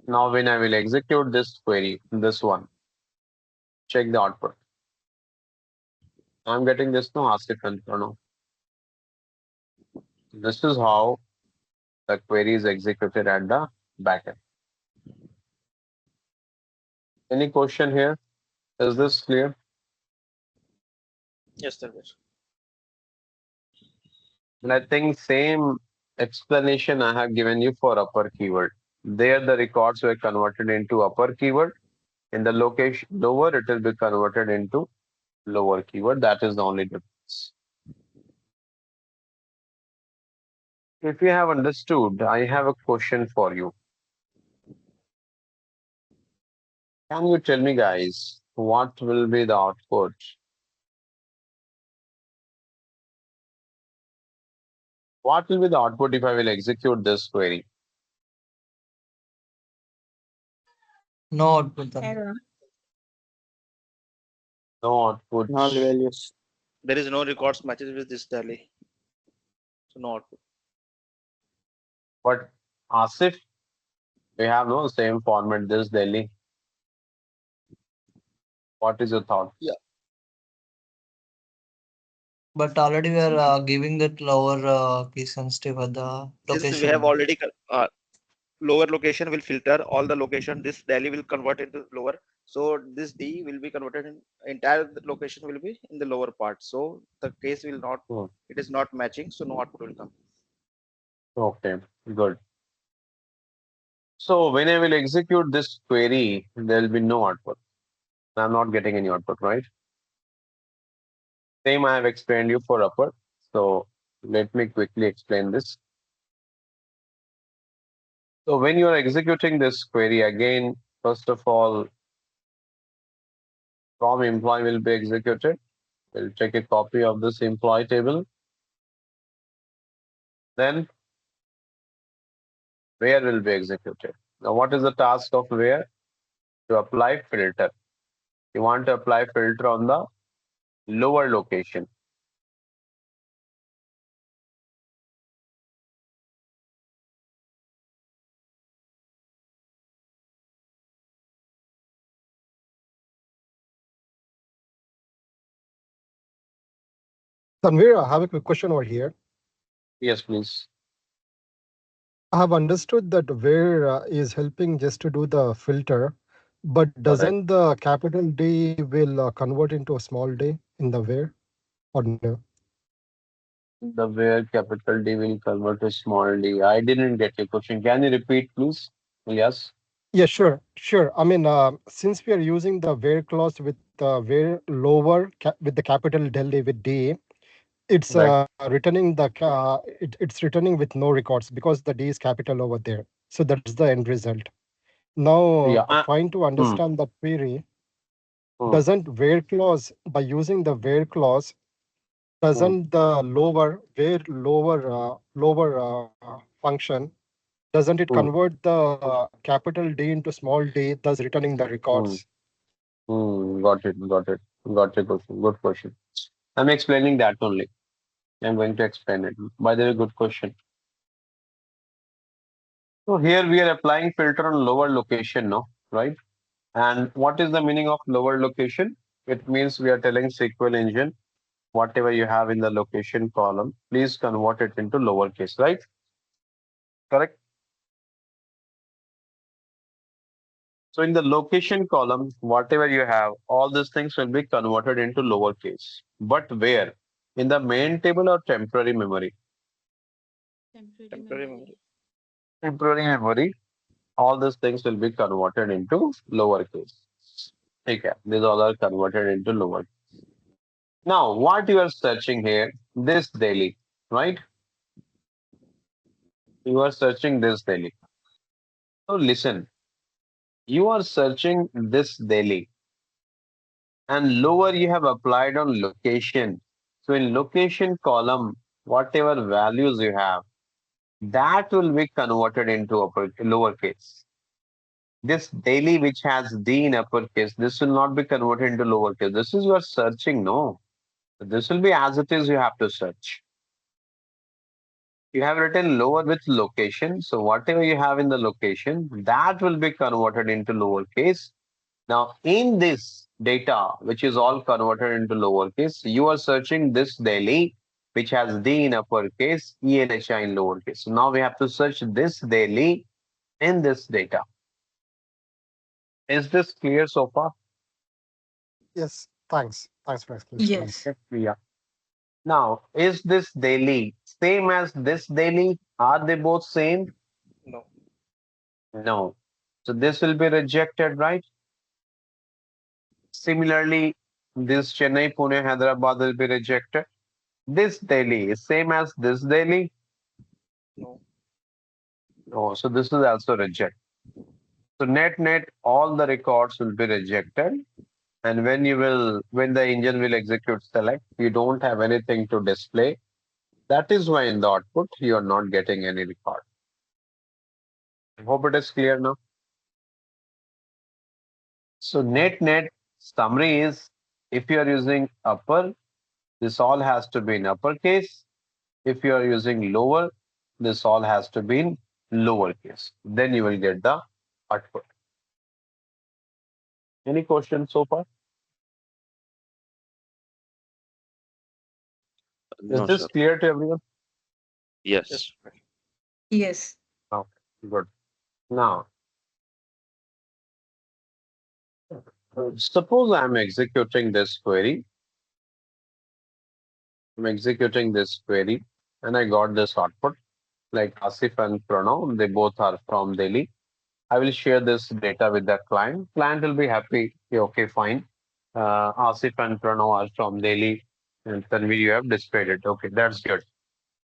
now when I will execute this query, this one, check the output. I'm getting this no Asif and Pranav. This is how the query is executed at the backend. Any question here? Is this clear? Yes, Tanvir. And I think same explanation I have given you for upper keyword. There the records were converted into upper keyword. In the location lower, it will be converted into lower keyword. That is the only difference. If you have understood, I have a question for you. Can you tell me, guys, what will be the output? What will be the output if I will execute this query? No output then. Error. No output. Null values. There is no records matches with this Delhi. So no output. But Asif, we have no same format this Delhi. What is your thought? But already we are giving that lower key sensitive at the Since we have location. already lower location will filter all the location. This Delhi will convert into lower. So this D will be converted in entire location will be in the lower part. So the case will not, Hmm. it is not matching. So no output will come. Okay, good. So when I will execute this query, there will be no output. I'm not getting any output, right? Same I have explained you for upper. So let me quickly explain this. So when you are executing this query again, first of all, from employee will be executed. We'll take a copy of this employee table. Then where will be executed. Now, what is the task of where? To apply filter. You want to apply filter on the lower location. Tanvir, I have a quick question over here. Yes, please. I have understood that where is helping just to do the filter, but Correct. doesn't the capital D will convert into a small d in the where or no? The where capital D will convert to small d. I didn't get your question. Can you repeat, please? Yes. Yeah, sure. I mean, since we are using the where clause with where lower with the capital del D with D, it's Correct. returning it's returning with no records because the D is capital over there. So that's the end result. Now, Yeah. trying to Hmm. understand that query, Hmm. doesn't where clause by using the where clause Hmm. doesn't the lower function doesn't it Hmm. convert the capital D into small d, thus returning the Hmm. records? Got it. Got it. Got your question. Good question. I'm explaining that only. I'm going to explain it. By the way, good question. So here we are applying filter on lower location, no? Right? And what is the meaning of lower location? It means we are telling SQL engine, whatever you have in the location column, please convert it into lowercase, right? Correct? So in the location column, whatever you have, all these things will be converted into lowercase. But where? In the main table or temporary memory? Temporary memory. Temporary memory, all these things will be converted into lowercase. Okay, these all are converted into lower. Now, what you are searching here, this daily, right? You are searching this daily. So listen, you are searching this daily and lower you have applied on location. So in location column, whatever values you have, that will be converted into lowercase. This daily which has D in uppercase, this will not be converted into lowercase. This is your searching, no. This will be as it is, you have to search. You have written lower with location. So whatever you have in the location, that will be converted into lowercase. Now, in this data, which is all converted into lowercase, you are searching this Delhi, which has D in uppercase, ELHI in lowercase. So now we have to search this Delhi in this data. Is this clear so far? Yes, thanks. Thanks for explanation. Yes. Okay. Yeah. Now, is this Delhi same as this Delhi? Are they both same? No. No. So this will be rejected, right? Similarly, this Chennai, Pune, Hyderabad will be rejected. This Delhi is same as this Delhi. No. Oh, so this is also rejected. So net, all the records will be rejected. And when the engine will execute select, you don't have anything to display. That is why in the output, you are not getting any record. I hope it is clear now. So net summary is if you are using upper, this all has to be in uppercase. If you are using lower, this all has to be in lowercase. Then you will get the output. Any questions so far? Is No, this sir. clear to everyone? Yes. Yes. Yes. Okay, good. Now, suppose I'm executing this query. I'm executing this query and I got this output like Asif and Pranav. They both are from Delhi. I will share this data with the client. Client will be happy. Yeah, okay, fine. Asif and Pranav are from Delhi. And Tanvi, you have displayed it. Okay, that's good.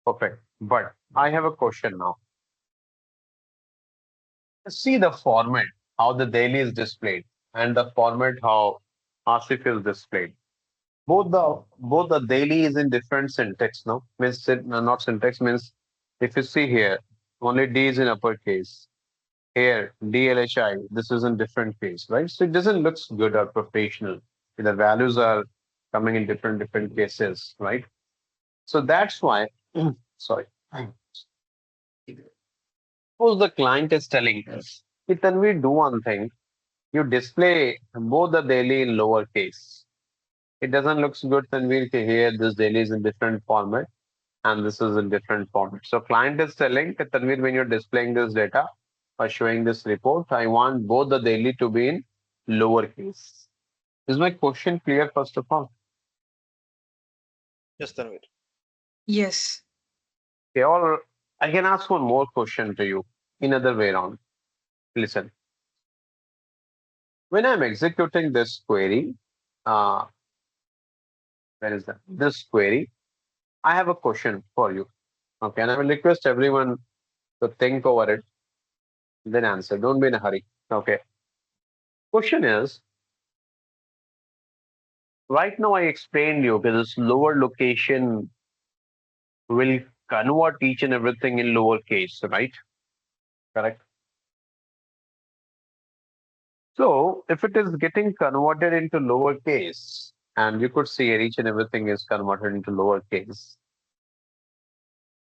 Perfect. But I have a question now. See the format, how the Delhi is displayed, and the format how Asif is displayed. Both the daily is in different syntax, no? Not syntax means if you see here, only D is in uppercase. Here, DLHI, this is in different case, right? So it doesn't look good or professional. The values are coming in different cases, right? So that's why, sorry. Suppose the client is telling us, then we do one thing. You display both the daily in lowercase. It doesn't look good, Tanvir, here this daily is in different format and this is in different format. So client is telling that Tanvir, when you're displaying this data or showing this report, I want both the daily to be in lowercase. Is my question clear first of all? Yes, Tanvir. Yes. Okay, or I can ask one more question to you in other way around. Listen, when I'm executing this query, uh, where is that? This query, I have a question for you. Okay, and I will request everyone to think over it, then answer. Don't be in a hurry. Okay. Question is, right now I explained you that this lower location will convert each and everything in lower case, right? Correct. So if it is getting converted into lower case, and you could see here each and everything is converted into lower case,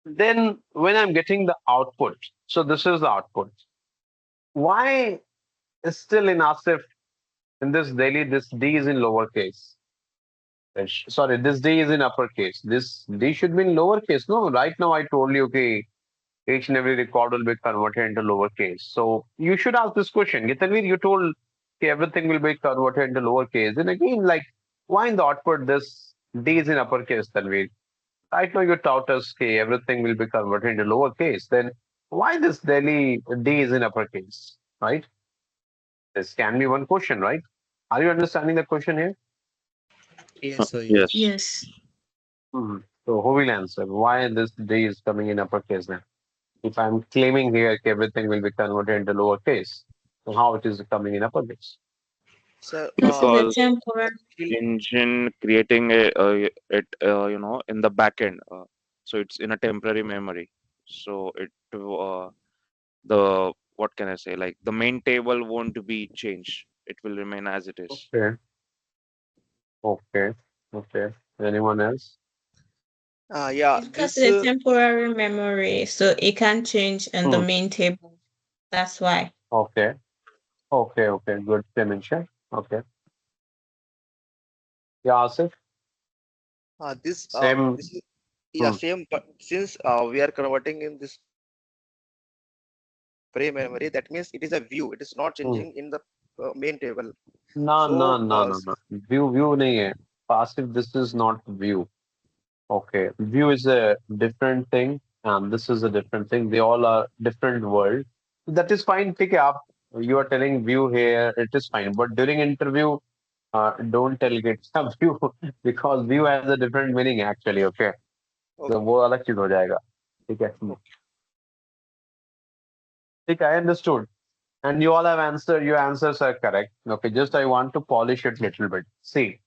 then when I'm getting the output, so this is the output. Why is still in ASIF in this daily this D is in lower case? Sorry, this D is in uppercase. This D should be in lowercase. No, right now I told you, okay, each and every record will be converted into lowercase. So you should ask this question. Gitanveer, you told okay, everything will be converted into lowercase. And again, like, why in the output this D is in uppercase, Tanveer? Right now you taught us, okay, everything will be converted into lowercase. Then why this Delhi D is in uppercase, right? This can be one question, right? Are you understanding the question here? Yes, sir. Yes. Yes. Yes. Mhm. So who will answer? Why this D is coming in uppercase now? If I'm claiming here okay, everything will be converted into lowercase, so how it is coming in uppercase? So, So let's say Because I'm program. engine creating it in the backend, so it's in a temporary memory. So the what can I say? Like the main table won't be changed. It will remain as it is. Okay, okay, okay. Anyone else? Yeah, It's because this it's a temporary memory, so it can change in the Hmm. main table. That's why. Okay. Okay. Okay. Good dimension. Okay. Yeah, Asif. this Same. this is, yeah, Hmm. same, but since we are converting in this temporary memory, that means it is a view, it is not changing in the Hmm. main table. No, So no, no, no, no. View नहीं है. Passive. This is not view. Okay. View is a different thing, and this is a different thing. They all are different world. That is fine. Pick up. You are telling view here. It is fine. But during interview, don't tell it's a view because view has a different meaning actually. Okay. तो okay, वो अलग चीज हो जाएगा. ठीक है. ठीक है. I understood. And you all have answered. Your answers are correct. Okay. Just I want to polish it little bit. See,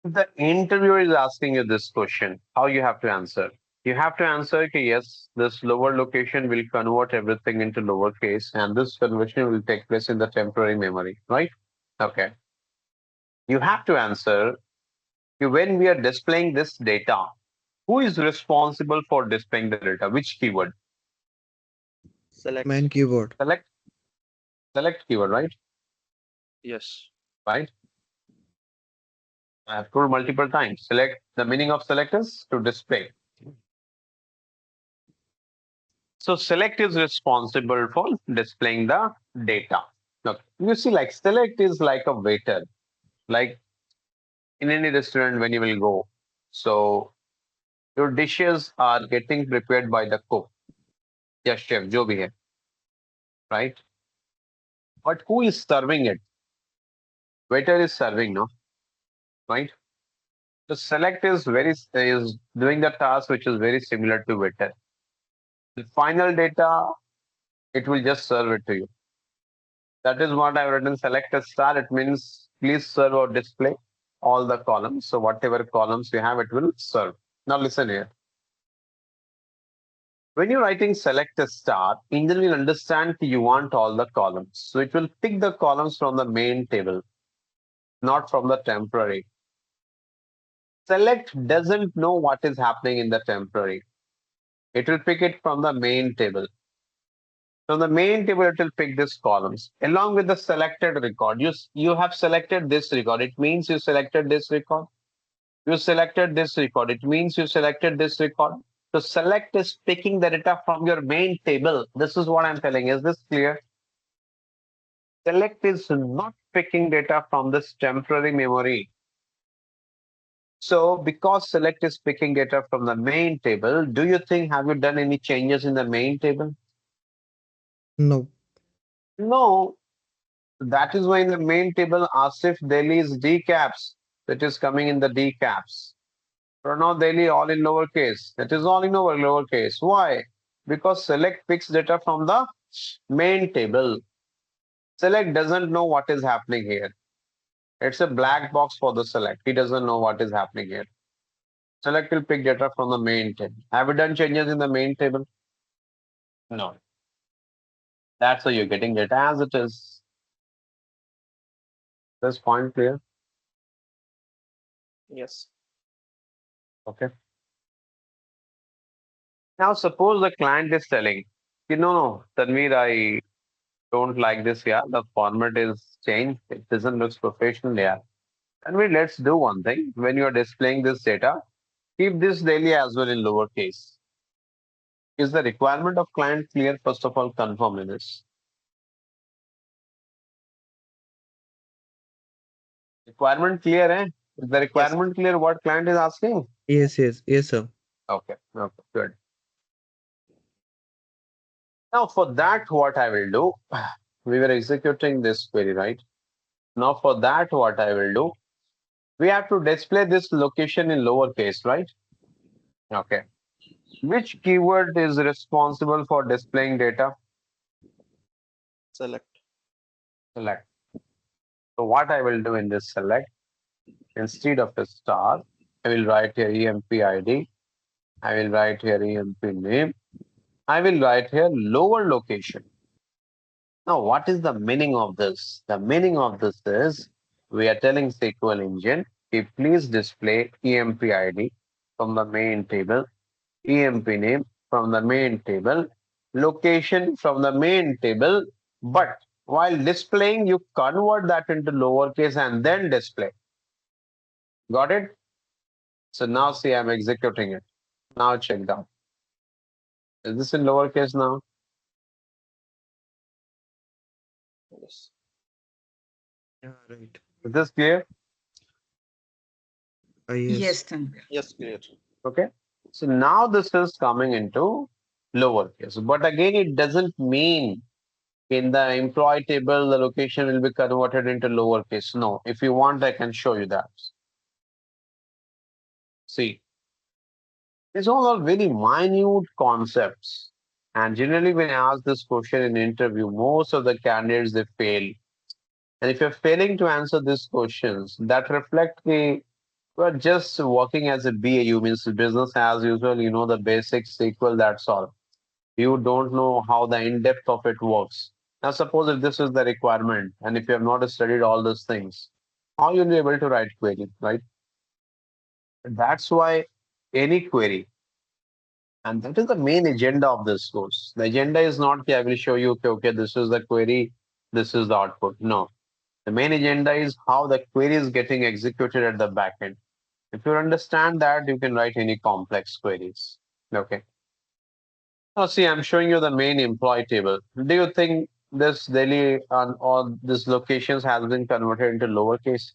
the interviewer is asking you this question. How you have to answer? You have to answer कि yes, this lower location will convert everything into lowercase, and this conversion will take place in the temporary memory, right? Okay. You have to answer when we are displaying this data, who is responsible for displaying the data? Which keyword? select. Man keyword. Select, select keyword, right? Yes. Right. I have told multiple times. Select, the meaning of select is to display. So select is responsible for displaying the data. Look, you see, like select is like a waiter, like in any restaurant when you will go. So your dishes are getting prepared by the cook. Yes, chef, जो भी है, right? But who is serving it? Waiter is serving, no? Right? So select is doing the task which is very similar to waiter. The final data, it will just serve it to you. That is what I've written. Select a star. It means please serve or display all the columns. So whatever columns you have, it will serve. Now listen here. When you're writing select a star, engine will understand you want all the columns. So it will pick the columns from the main table, not from the temporary. Select doesn't know what is happening in the temporary. It will pick it from the main table. From the main table, it will pick these columns along with the selected record. You have selected this record. It means you selected this record. You selected this record. It means you selected this record. So select is picking the data from your main table. This is what I'm telling. Is this clear? Select is not picking data from this temporary memory. So because select is picking data from the main table, do you think have you done any changes in the main table? No. No. That is why in the main table, Asif Delhi's D caps. That is coming in the D caps. Pranav Delhi all in lowercase. That is all in lowercase. Why? Because select picks data from the main table. Select doesn't know what is happening here. It's a black box for the select. He doesn't know what is happening here. Select will pick data from the main table. Have you done changes in the main table? No. That's why you're getting data as it is. This point clear? Yes. Okay. Now suppose the client is telling, no, Tanvir, I don't like this. Yeah, the format is changed. It doesn't look professional. Yeah. Tanvir, let's do one thing. When you are displaying this data, keep this daily as well in lowercase. Is the requirement of client clear? First of all, confirm in this. Requirement clear, eh? Is the Yes. requirement clear what client is asking? Yes, yes, yes, sir. Okay, okay, good. Now for that, what I will do, we were executing this query, right? Now for that, what I will do, we have to display this location in lowercase, right? Okay. Which keyword is responsible for displaying data? Select. Select. So what I will do in this select, instead of a star, I will write here EMP ID. I will write here EMP name. I will write here lower location. Now, what is the meaning of this? The meaning of this is we are telling SQL engine, please display EMP ID from the main table, EMP name from the main table, location from the main table, but while displaying, you convert that into lowercase and then display. Got it? So now see, I'm executing it. Now check that. Is this in lowercase now? Yes. Yeah, right. Is this clear? Yes. Yes, clear. Okay. So now this is coming into lowercase. But again, it doesn't mean in the employee table, the location will be converted into lowercase. No, if you want, I can show you that. See, these all are very minute concepts. And generally, when I ask this question in interview, most of the candidates they fail. And if you're failing to answer these questions, that reflect the you're just working as a BAU, means business as usual. You know the basic SQL. That's all. You don't know how the in-depth of it works. Now, suppose if this is the requirement, and if you have not studied all these things, how you'll be able to write query, right? That's why any query, and that is the main agenda of this course. The agenda is not, okay, I will show you, okay, this is the query, this is the output. No, the main agenda is how the query is getting executed at the back end. If you understand that, you can write any complex queries. Okay. Now, see, I'm showing you the main employee table. Do you think this Delhi or this locations has been converted into lowercase?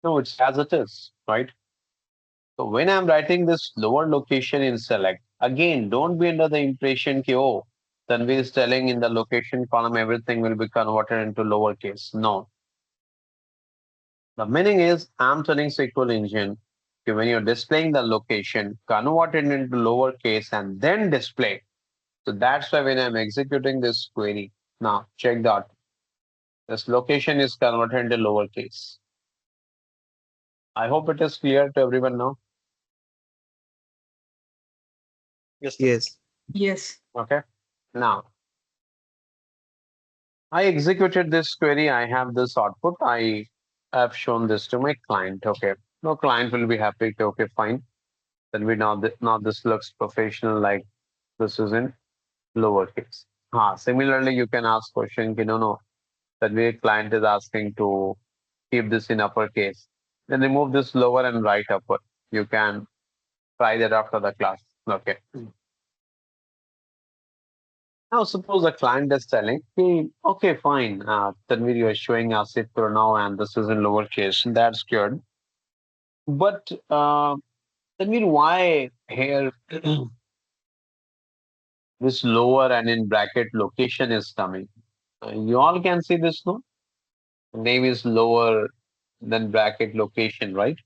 No, it's as it is, right? So when I'm writing this lower location in select, again, don't be under the impression that, oh, Tanvi is telling in the location column everything will be converted into lowercase. No. The meaning is I'm telling SQL engine, okay, when you're displaying the location, convert it into lowercase and then display. So that's why when I'm executing this query, now check that. This location is converted into lowercase. I hope it is clear to everyone now. Yes, Yes. Okay. Now I executed this query. I have this output. I have shown this to my client. Okay. No client will be happy to, okay, fine. Then we now this looks professional, like this is in lowercase. Similarly, you can ask question, no, that way client is asking to keep this in uppercase. Then remove this lower and write upper. You can try that after the class. Okay. Now, suppose a client is telling, hey, okay, fine. Tanvir, you are showing us it for now, and this is in lowercase. That's good. But Tanvir, why here this lower and in bracket location is coming? You all can see this, no? Name is lower than bracket location, right?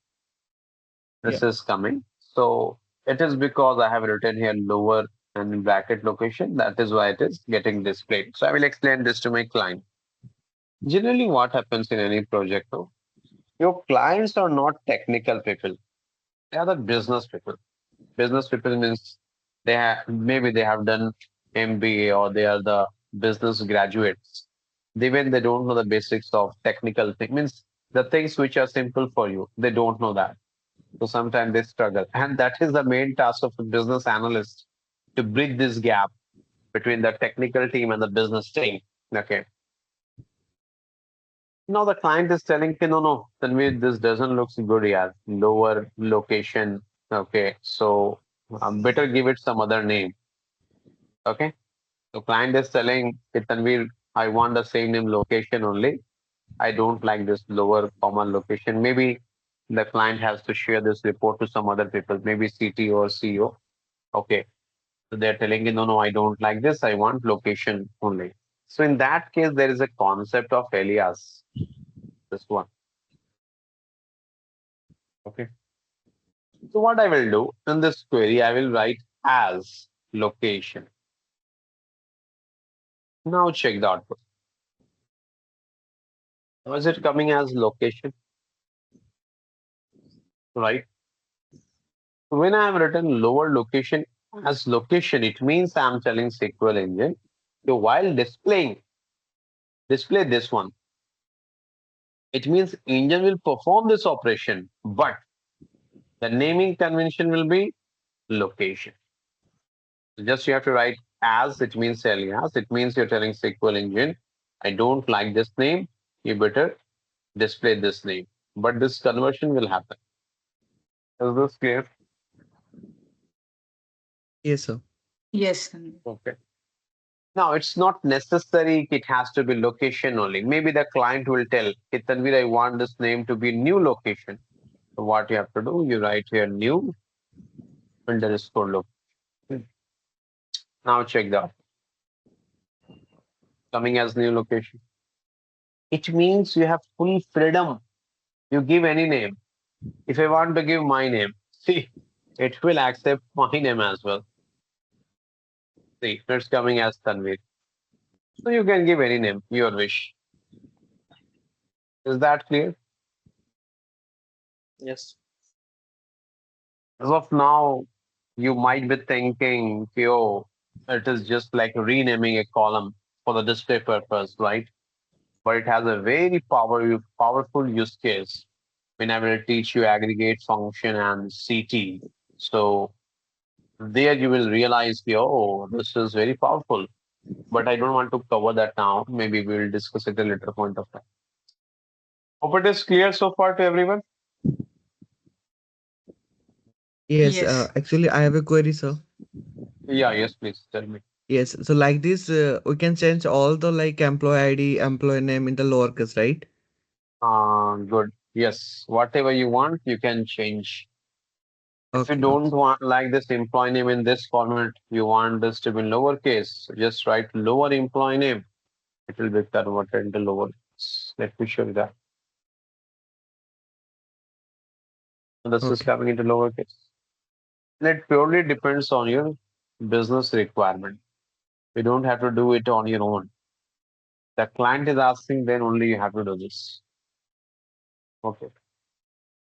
Yeah. This is coming. So it is because I have written here lower and in bracket location. That is why it is getting displayed. So I will explain this to my client. Generally, what happens in any project, no? Your clients are not technical people. They are the business people. Business people means maybe they have done MBA or they are the business graduates. Even they don't know the basics of technical things. Means the things which are simple for you, they don't know that. So sometimes they struggle. And that is the main task of a business analyst to bridge this gap between the technical team and the business team. Okay. Now the client is telling, okay, no, Tanvir, this doesn't look good, yeah. Lower location. Okay. So better give it some other name. Okay. So client is telling, okay, Tanvir, I want the same name location only. I don't like this lower common location. Maybe the client has to share this report to some other people, maybe CTO or CEO. Okay. So they're telling you, no, I don't like this. I want location only. So in that case, there is a concept of alias. This one. Okay. So what I will do in this query, I will write as location. Now check the output. Now is it coming as location? Right. When I have written lower location as location, it means I'm telling SQL engine. So while display this one. It means engine will perform this operation, but the naming convention will be location. So just you have to write as, it means alias. It means you're telling SQL engine, I don't like this name. You better display this name. But this conversion will happen. Is this clear? Yes, sir. Yes, Tanvi. Okay. Now it's not necessary it has to be location only. Maybe the client will tell, "Hey, Tanvir, I want this name to be new location." So what you have to do, you write here new underscore location. Now check that. Coming as new location. It means you have full freedom. You give any name. If I want to give my name, see, it will accept my name as well. See, it's coming as Tanvir. So you can give any name, your wish. Is that clear? Yes. As of now, you might be thinking, yo, it is just like renaming a column for the display purpose, right? But it has a very powerful use case when I will teach you aggregate function and CT. So there you will realize, oh, this is very powerful. But I don't want to cover that now. Maybe we will discuss it at a later point of time. Hope it is clear so far to everyone. Yes, Yes. actually, I have a query, sir. Yeah, yes, please tell me. Yes, so like this, we can change all the like employee ID, employee name in the lowercase, right? Good. Yes, whatever you want, you can change. If you Okay, don't okay. want like this employee name in this format, you want this to be lowercase, just write lower employee name. It will be converted into lowercase. Let me show you that. This is Okay. coming into lowercase. And it purely depends on your business requirement. You don't have to do it on your own. The client is asking, then only you have to do this. Okay.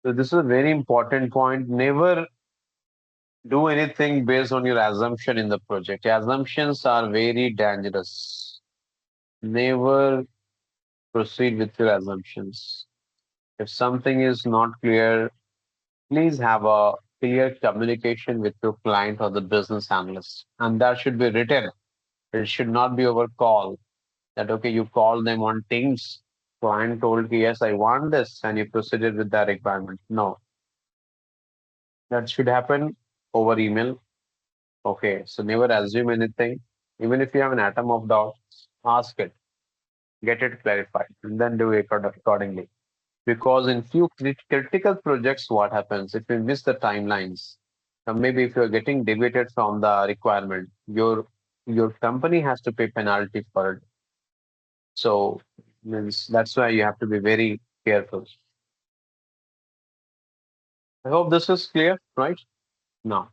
So this is a very important point. Never do anything based on your assumption in the project. Assumptions are very dangerous. Never proceed with your assumptions. If something is not clear, please have a clear communication with your client or the business analyst. And that should be written. It should not be over call. That okay, you call them on Teams. Client told you, yes, I want this, and you proceeded with that requirement. No, that should happen over email. Okay, so never assume anything. Even if you have an atom of doubt, ask it, get it clarified, and then do it accordingly. Because in few critical projects, what happens if you miss the timelines? Maybe if you're getting deviated from the requirement, your company has to pay penalty for it. So means that's why you have to be very careful. I hope this is clear, right? Now,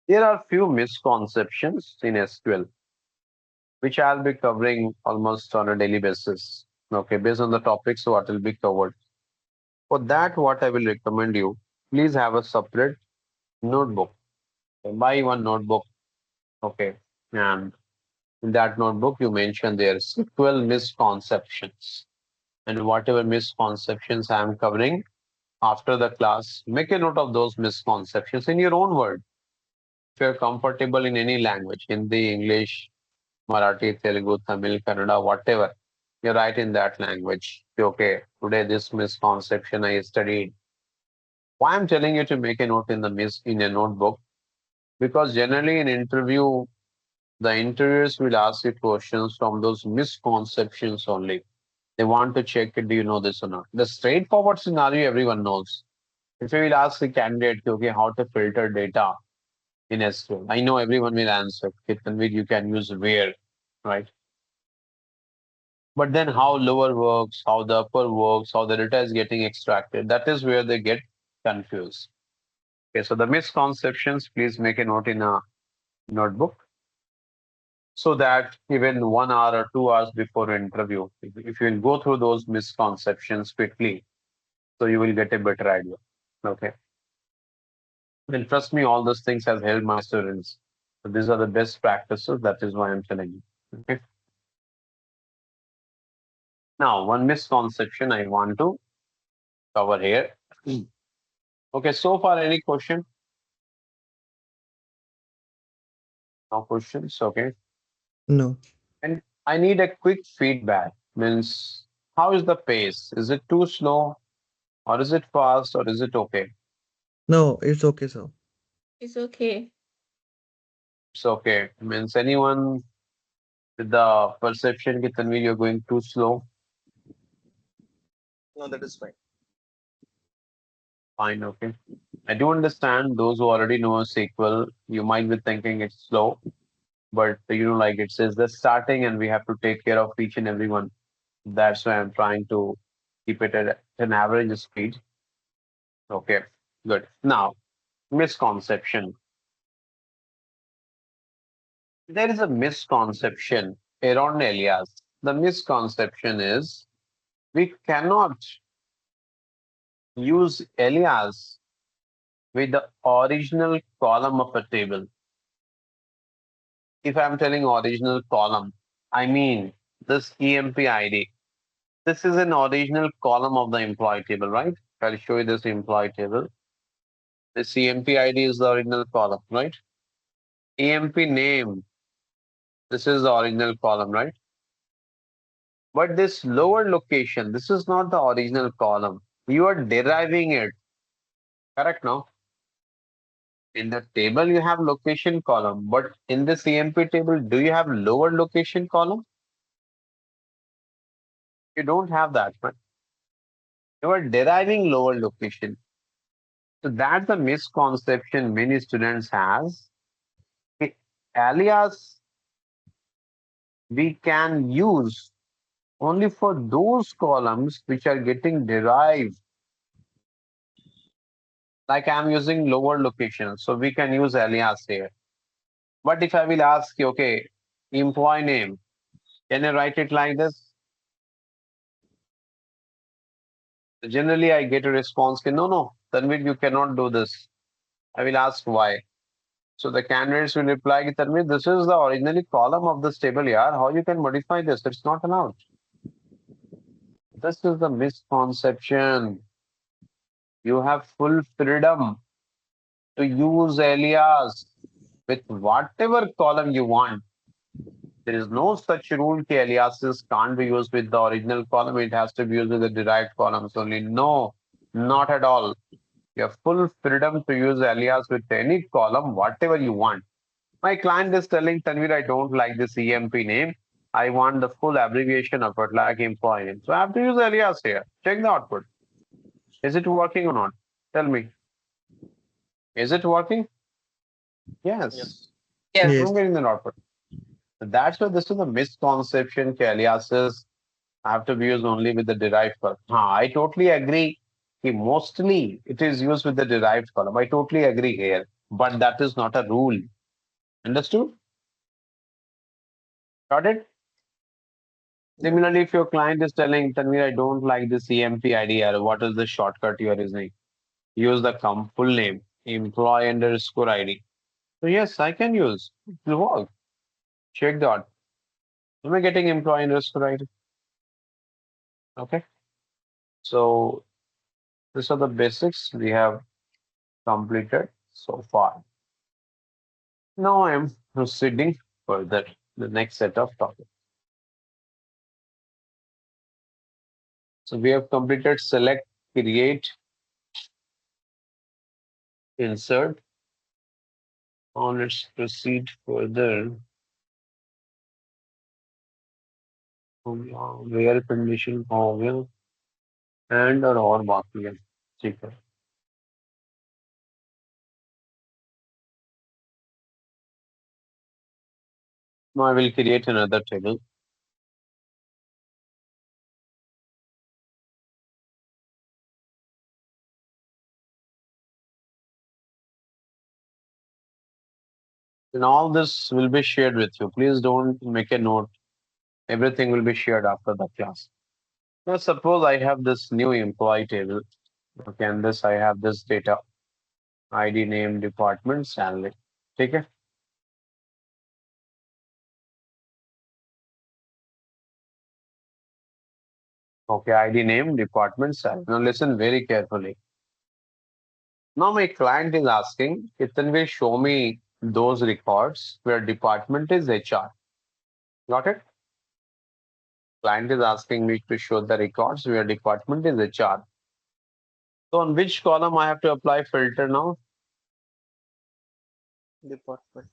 there are few misconceptions in SQL, which I'll be covering almost on a daily basis. Okay, based on the topics, what will be covered. For that, what I will recommend you, please have a separate notebook. Buy one notebook. Okay. And in that notebook, you mention there SQL misconceptions. And whatever misconceptions I am covering after the class, make a note of those misconceptions in your own word. If you're comfortable in any language, Hindi, English, Marathi, Telugu, Tamil, Kannada, whatever, you write in that language. Okay, today this misconception I studied. Why I'm telling you to make a note in the in a notebook? Because generally in interview, the interviewers will ask you questions from those misconceptions only. They want to check do you know this or not. The straightforward scenario everyone knows. If you will ask the candidate, okay, how to filter data in SQL, I know everyone will answer. Tanvir, you can use where, right? But then how lower works, how the upper works, how the data is getting extracted, that is where they get confused. Okay, so the misconceptions, please make a note in a notebook so that even 1 hour or 2 hours before an interview, if you will go through those misconceptions quickly, so you will get a better idea. Okay. Well, trust me, all those things has helped my students. So these are the best practices. That is why I'm telling you. Okay. Now, one misconception I want to cover here. Okay, so far, any question? No questions. Okay. No. And I need a quick feedback. Means, how is the pace? Is it too slow, or is it fast, or is it okay? No, it's okay, sir. It's okay. It's okay. Means anyone with the perception that Tanvir, you're going too slow? No, that is fine. Fine, okay. I do understand those who already know a sequel, you might be thinking it's slow, but like it says the starting and we have to take care of each and every one. That's why I'm trying to keep it at an average speed. Okay, good. Now, misconception. There is a misconception around alias. The misconception is we cannot use alias with the original column of a table. If I'm telling original column, I mean this EMP ID. This is an original column of the employee table, right? I'll show you this employee table. This EMP ID is the original column, right? EMP name, this is the original column, right? But this lower location, this is not the original column. You are deriving it, correct now? In the table, you have location column, but in this EMP table, do you have lower location column? You don't have that, right? You are deriving lower location. So that's the misconception many students has. The alias we can use only for those columns which are getting derived. Like I'm using lower location, so we can use alias here. But if I will ask you, okay, employee name, can you write it like this? Generally, I get a response, no, no, Tanvir, you cannot do this. I will ask why. So the candidates will reply, Tanvir, this is the originally column of this table, yaar. How you can modify this? It's not allowed. This is the misconception. You have full freedom to use alias with whatever column you want. There is no such rule that aliases can't be used with the original column. It has to be used with the derived columns only. No, not at all. You have full freedom to use alias with any column, whatever you want. My client is telling Tanvir, I don't like this EMP name. I want the full abbreviation of it, like employee name. So I have to use alias here. Check the output. Is it working or not? Tell me. Is it working? Yes. Yes. Yes. I'm Yes. getting the output. That's why this is a misconception. Aliases have to be used only with the derived column. I totally agree. Mostly it is used with the derived column. I totally agree here. But that is not a rule. Understood? Got it? Similarly, if your client is telling Tanvir, I don't like this EMP idea, what is the shortcut you are using? Use the full name, employee underscore ID. So yes, I can use. It will work. Check that. Am I getting employee underscore ID? Okay. So these are the basics we have completed so far. Now I am proceeding further, the next set of topics. So we have completed select, create, insert. Now let's proceed further. Where condition हो गया and और बाकी है ठीक है. Now I will create another table. And all this will be shared with you. Please don't make a note. Everything will be shared after the class. Now suppose I have this new employee table. Okay, and this I have this data. ID, name, department, salary. ठीक है. Okay, ID name, department, salary. Now listen very carefully. Now my client is asking, Tanvir, show me those records where department is HR. Got it? Client is asking me to show the records where department is HR. So on which column I have to apply filter now? Department.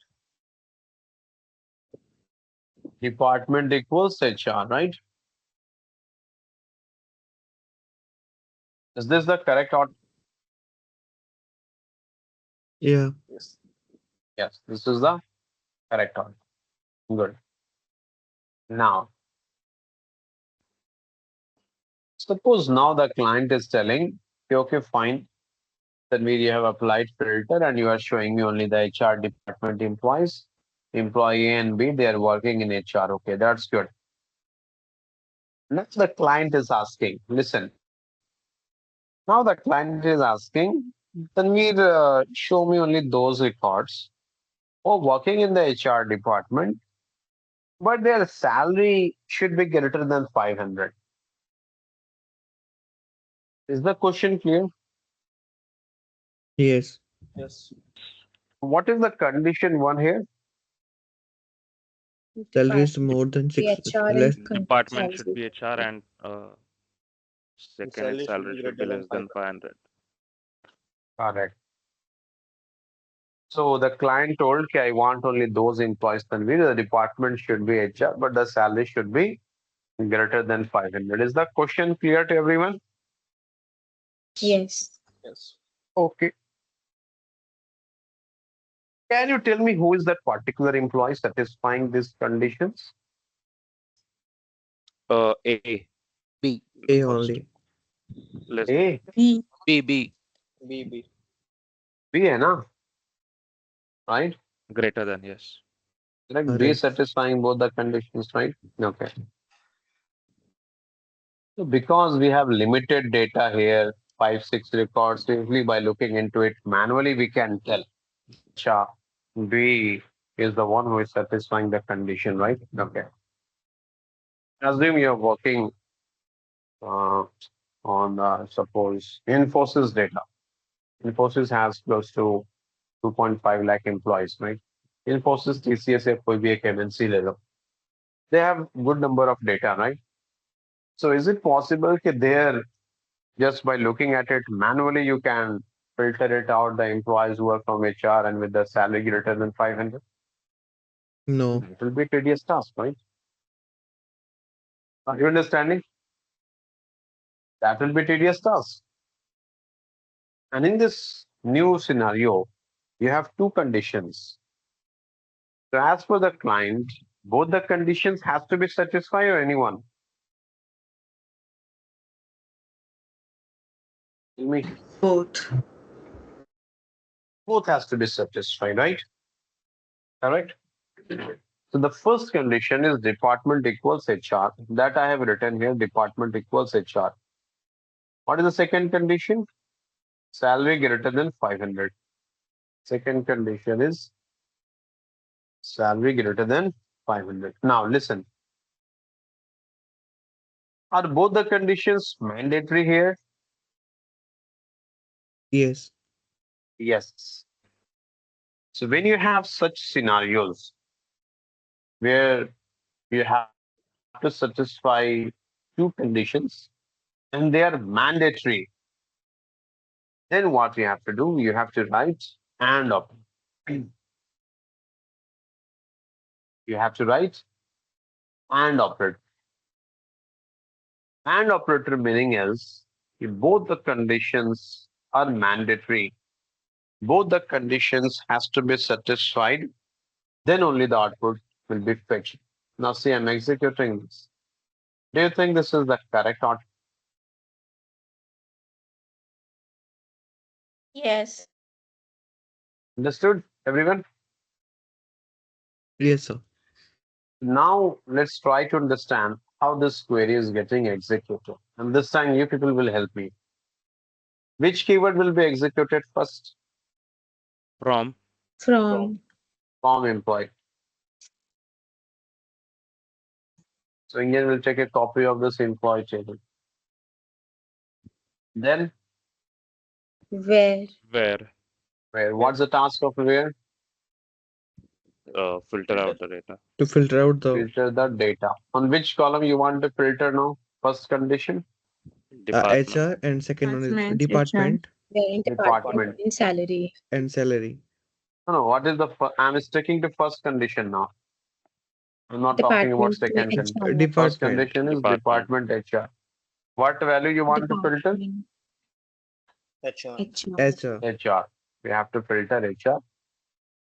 Department equals HR, right? Is this the correct order? Yeah. Yes. Yes, this is the correct order. Good. Now, suppose now the client is telling, okay, fine, Tanvir, you have applied filter and you are showing me only the HR department employees. Employee A and B, they are working in HR. Okay, that's good. Next, the client is asking, listen, now the client is asking, Tanvir, show me only those records or working in the HR department, but their salary should be greater than 500. Is the question clear? Yes. Yes. What is the condition one here? Salary is Department more than the 6, HR less. and Department should salary. be HR, and second, its Salary should salary be should be greater than less than 500. 500. Correct. So the client told, okay, I want only those employees, Tanvir. The department should be HR, but the salary should be greater than 500. Is the question clear to everyone? Yes. Yes. Okay. Can you tell me who is that particular employee satisfying these conditions? A, B. A first, only. less A, B. B. B. B. B. B है ना? Right? greater than, yes. Like B Correct. satisfying both the conditions, right? Okay. So because we have limited data here, 5, 6 records, simply by looking into it manually, we can tell. Cha, B is the one who is satisfying the condition, right? Okay. Assume you're working uh, on, suppose, Infosys data. Infosys has close to 2.5 lakh employees, right? Infosys, TCS या कोई भी एक MNC ले लो. They have good number of data, right? So is it possible that there, just by looking at it manually, you can filter it out the employees who are from HR and with the salary greater than 500? No. It will be a tedious task, right? Are you understanding? That will be a tedious task. And in this new scenario, you have two conditions. So as for the client, both the conditions have to be satisfied or anyone? Tell me, Both. both has to be satisfied, right? Correct? So the first condition is department equals HR. That I have written here, department equals HR. What is the second condition? Salary greater than 500. Second condition is salary greater than 500. Now listen, are both the conditions mandatory here? Yes. Yes. So when you have such scenarios where you have to satisfy two conditions and they are mandatory, then what you have to do, you have to write and operator. You have to write and operator. And operator meaning is if both the conditions are mandatory, both the conditions has to be satisfied, then only the output will be fetched. Now see, I'm executing this. Do you think this is the correct output? Yes. Understood, everyone? Yes, sir. Now let's try to understand how this query is getting executed. And this time you people will help me. Which keyword will be executed first? From, From. From employee. So Indian will take a copy of this employee table. Then Where? where where? What's the task of where? filter out the data. To filter out the Filter the data. On which column you want to filter now? First condition, Department. HR, and second one is Attachments, HR. department Where in department department. Department. in salary. and salary. No, no, what is the I'm sticking to first condition now. I'm not talking about Department second condition. HR. First Department. condition is Department. department HR. What value you want to filter? Department HR. HR. HR. HR. We have to filter HR.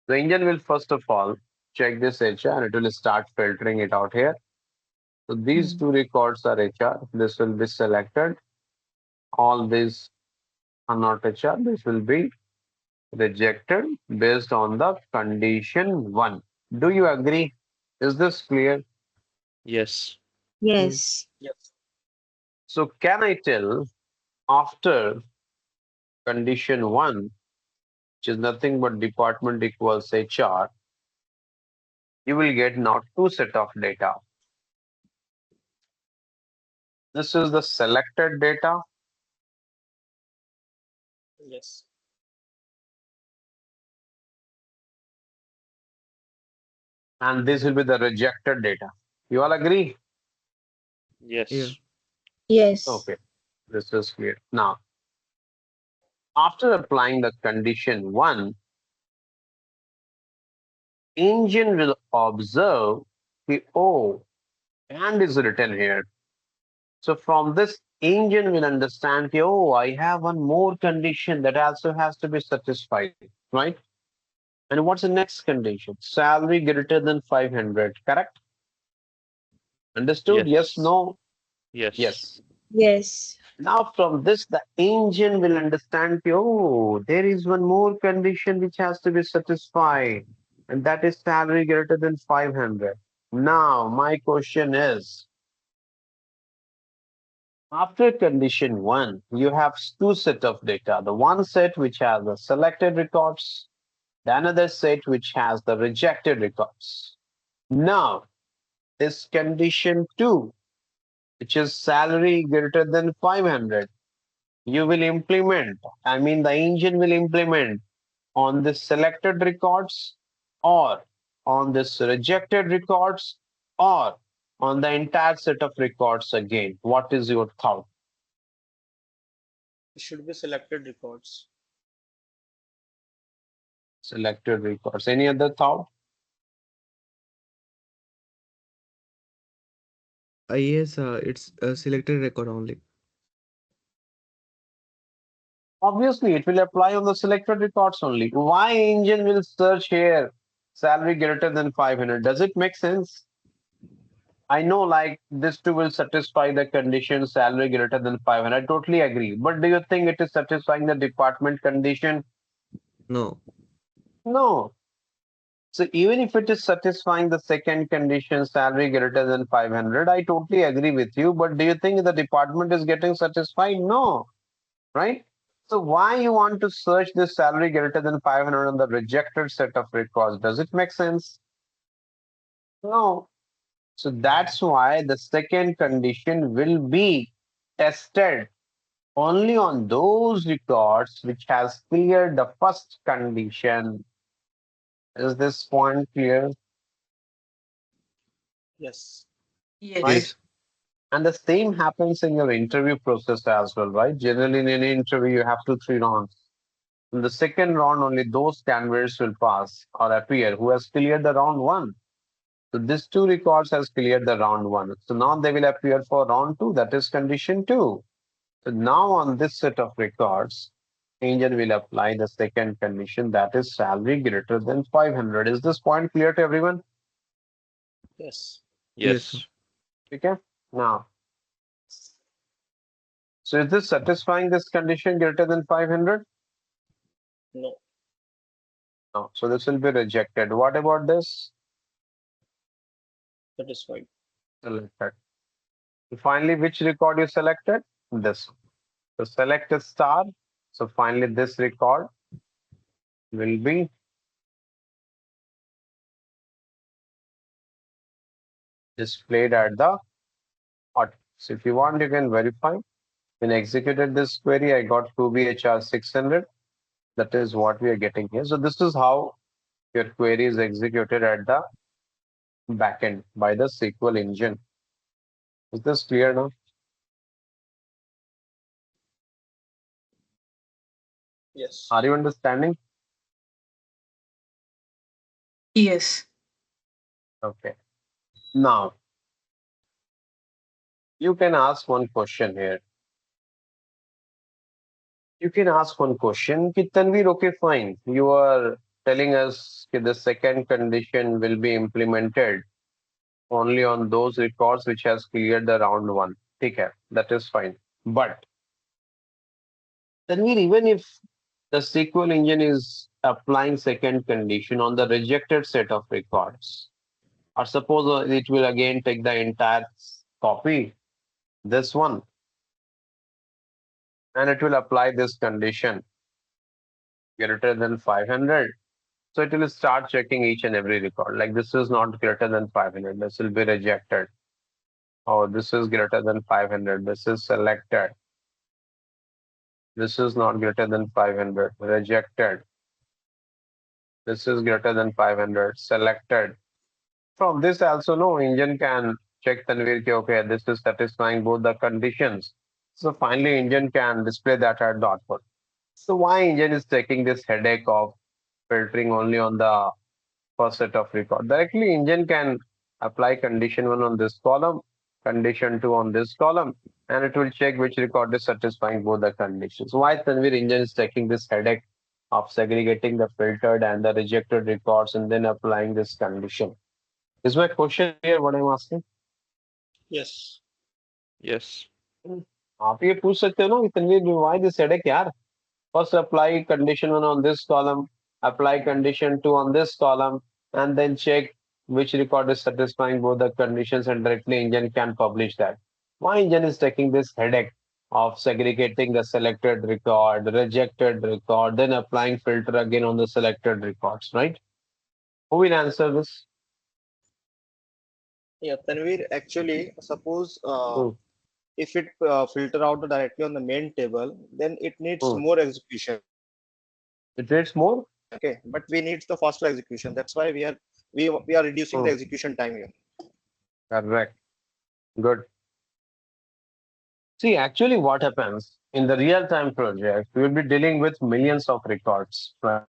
The engine will first of all check this HR and it will start filtering it out here. So these Hmm. two records are HR. This will be selected. All these are not HR. This will be rejected based on the condition one. Do you agree? Is this clear? Yes. Yes. Yes. Yes. So can I tell after condition one, which is nothing but department equals HR, you will get now two set of data. This is the selected data Yes. and this will be the rejected data. You all agree? Yeah. Yes. Yes. Okay, this is clear. Now, after applying the condition one, engine will observe the O and is written here. So from this, engine will understand, oh, I have one more condition that also has to be satisfied, right? And what's the next condition? Salary greater than 500, correct? Understood? Yes, Yes. no? Yes. Yes. Yes. Now from this, the engine will understand, oh, there is one more condition which has to be satisfied, and that is salary greater than 500. Now, my question is, after condition one, you have two set of data. The one set which has the selected records, the another set which has the rejected records. Now, this condition two, which is salary greater than 500, you will implement, I mean, the engine will implement on the selected records or on this rejected records or on the entire set of records again. What is your thought? It should be selected records. Selected records. Any other thought? Yes, it's a selected record only. Obviously, it will apply on the selected records only. Why engine will search here salary greater than 500? Does it make sense? I know like this too will satisfy the condition salary greater than 500. I totally agree. But do you think it is satisfying the department condition? No. No. So even if it is satisfying the second condition salary greater than 500, I totally agree with you. But do you think the department is getting satisfied? No. Right? So why you want to search this salary greater than 500 on the rejected set of records? Does it make sense? No. So that's why the second condition will be tested only on those records which has cleared the first condition. Is this point clear? Yes. Right? Yes. Yes. And the same happens in your interview process as well, right? Generally, in any interview, you have two, three rounds. In the second round, only those candidates will pass or appear who has cleared the round one. So these two records has cleared the round one. So now they will appear for round two. That is condition two. So now on this set of records, engine will apply the second condition, that is salary greater than 500. Is this point clear to everyone? Yes. Yes, sir. Yes. Okay. Now, so is this satisfying this condition greater than 500? No. No. So this will be rejected. What about this? Satisfied. Selected. Finally, which record you selected? This. So select a star. So finally, this record will be displayed at the hot. So if you want, you can verify. When I executed this query, I got 2BHR 600. That is what we are getting here. So this is how your query is executed at the backend by the SQL engine. Is this clear now? Yes. Are you understanding? Yes. Okay. Now, you can ask one question here. You can ask one question. Ki Tanvir, okay, fine. You are telling us that the second condition will be implemented only on those records which has cleared the round one. Okay, that is fine. But Tanvir, even if the SQL engine is applying second condition on the rejected set of records, or suppose it will again take the entire copy, this one, and it will apply this condition greater than 500. So it will start checking each and every record. Like this is not greater than 500. This will be rejected. Oh, this is greater than 500. This is selected. This is not greater than 500. Rejected. This is greater than 500. Selected. From this also, no, engine can check Tanvir ki, okay, this is satisfying both the conditions. So finally, engine can display that at the output. So why engine is taking this headache of filtering only on the first set of record? Directly, engine can apply condition one on this column, condition two on this column, and it will check which record is satisfying both the conditions. Why Tanvir engine is taking this headache of segregating the filtered and the rejected records and then applying this condition? Is my question clear what I'm asking? Yes. Yes. आप ये पूछ सकते हो ना कि Tanveer why this headache यार? First apply condition one on this column, apply condition two on this column, and then check which record is satisfying both the conditions and directly engine can publish that. Why engine is taking this headache of segregating the selected record, rejected record, then applying filter again on the selected records, right? Who will answer this? Yeah, Tanvir, actually, suppose Hmm. if it filter out directly on the main table, then it needs Hmm. more execution. It needs more? Okay, but we need the faster execution. That's why we are reducing the Hmm. execution time here. Correct. Good. See, actually, what happens in the real-time project, we will be dealing with millions of records, right?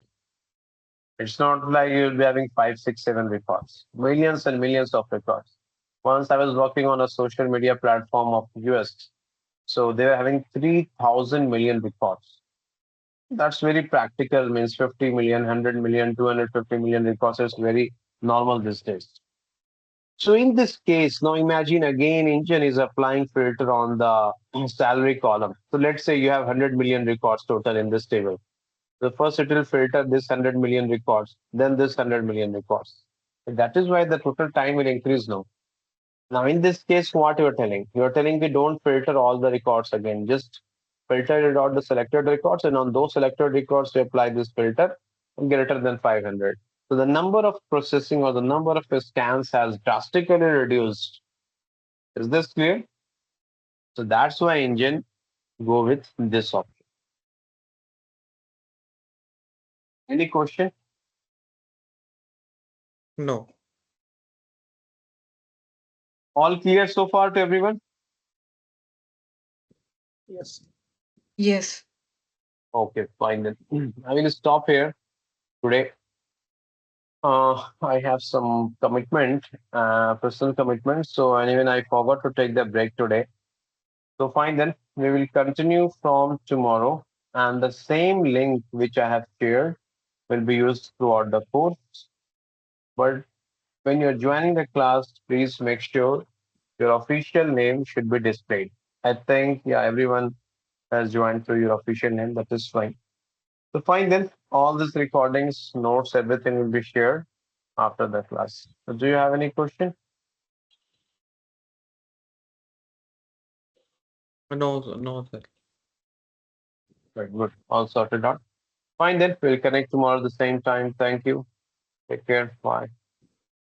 It's not like you'll be having five, six, seven records, millions and millions of records. Once I was working on a social media platform of US, so they were having 3,000 million records. That's very practical, means 50 million, 100 million, 250 million records is very normal these days. So in this case, now imagine again engine is applying filter on the salary column. So let's say you have 100 million records total in this table. The first it will filter this 100 million records, then this 100 million records. That is why the total time will increase now. Now in this case, what you're telling? You're telling me don't filter all the records again. Just filter it out the selected records, and on those selected records to apply this filter greater than 500. So the number of processing or the number of scans has drastically reduced. Is this clear? So that's why engine go with this option. Any question? No. All clear so far to everyone? Yes. Yes. Okay, fine then. I will stop here today. I have some commitment, personal commitment. So anyway, I forgot to take the break today. So fine then, we will continue from tomorrow, and the same link which I have shared will be used throughout the course. But when you're joining the class, please make sure your official name should be displayed. I think yeah, everyone has joined through your official name. That is fine. So fine then, all these recordings, notes, everything will be shared after the class. So do you have any question? No, no, sir. Very good. All sorted out. Fine then, we'll connect tomorrow at the same time. Thank you. Take care. Bye.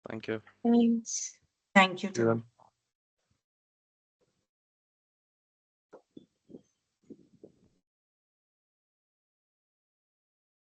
Thank you. Thanks. Thank you See you too. then.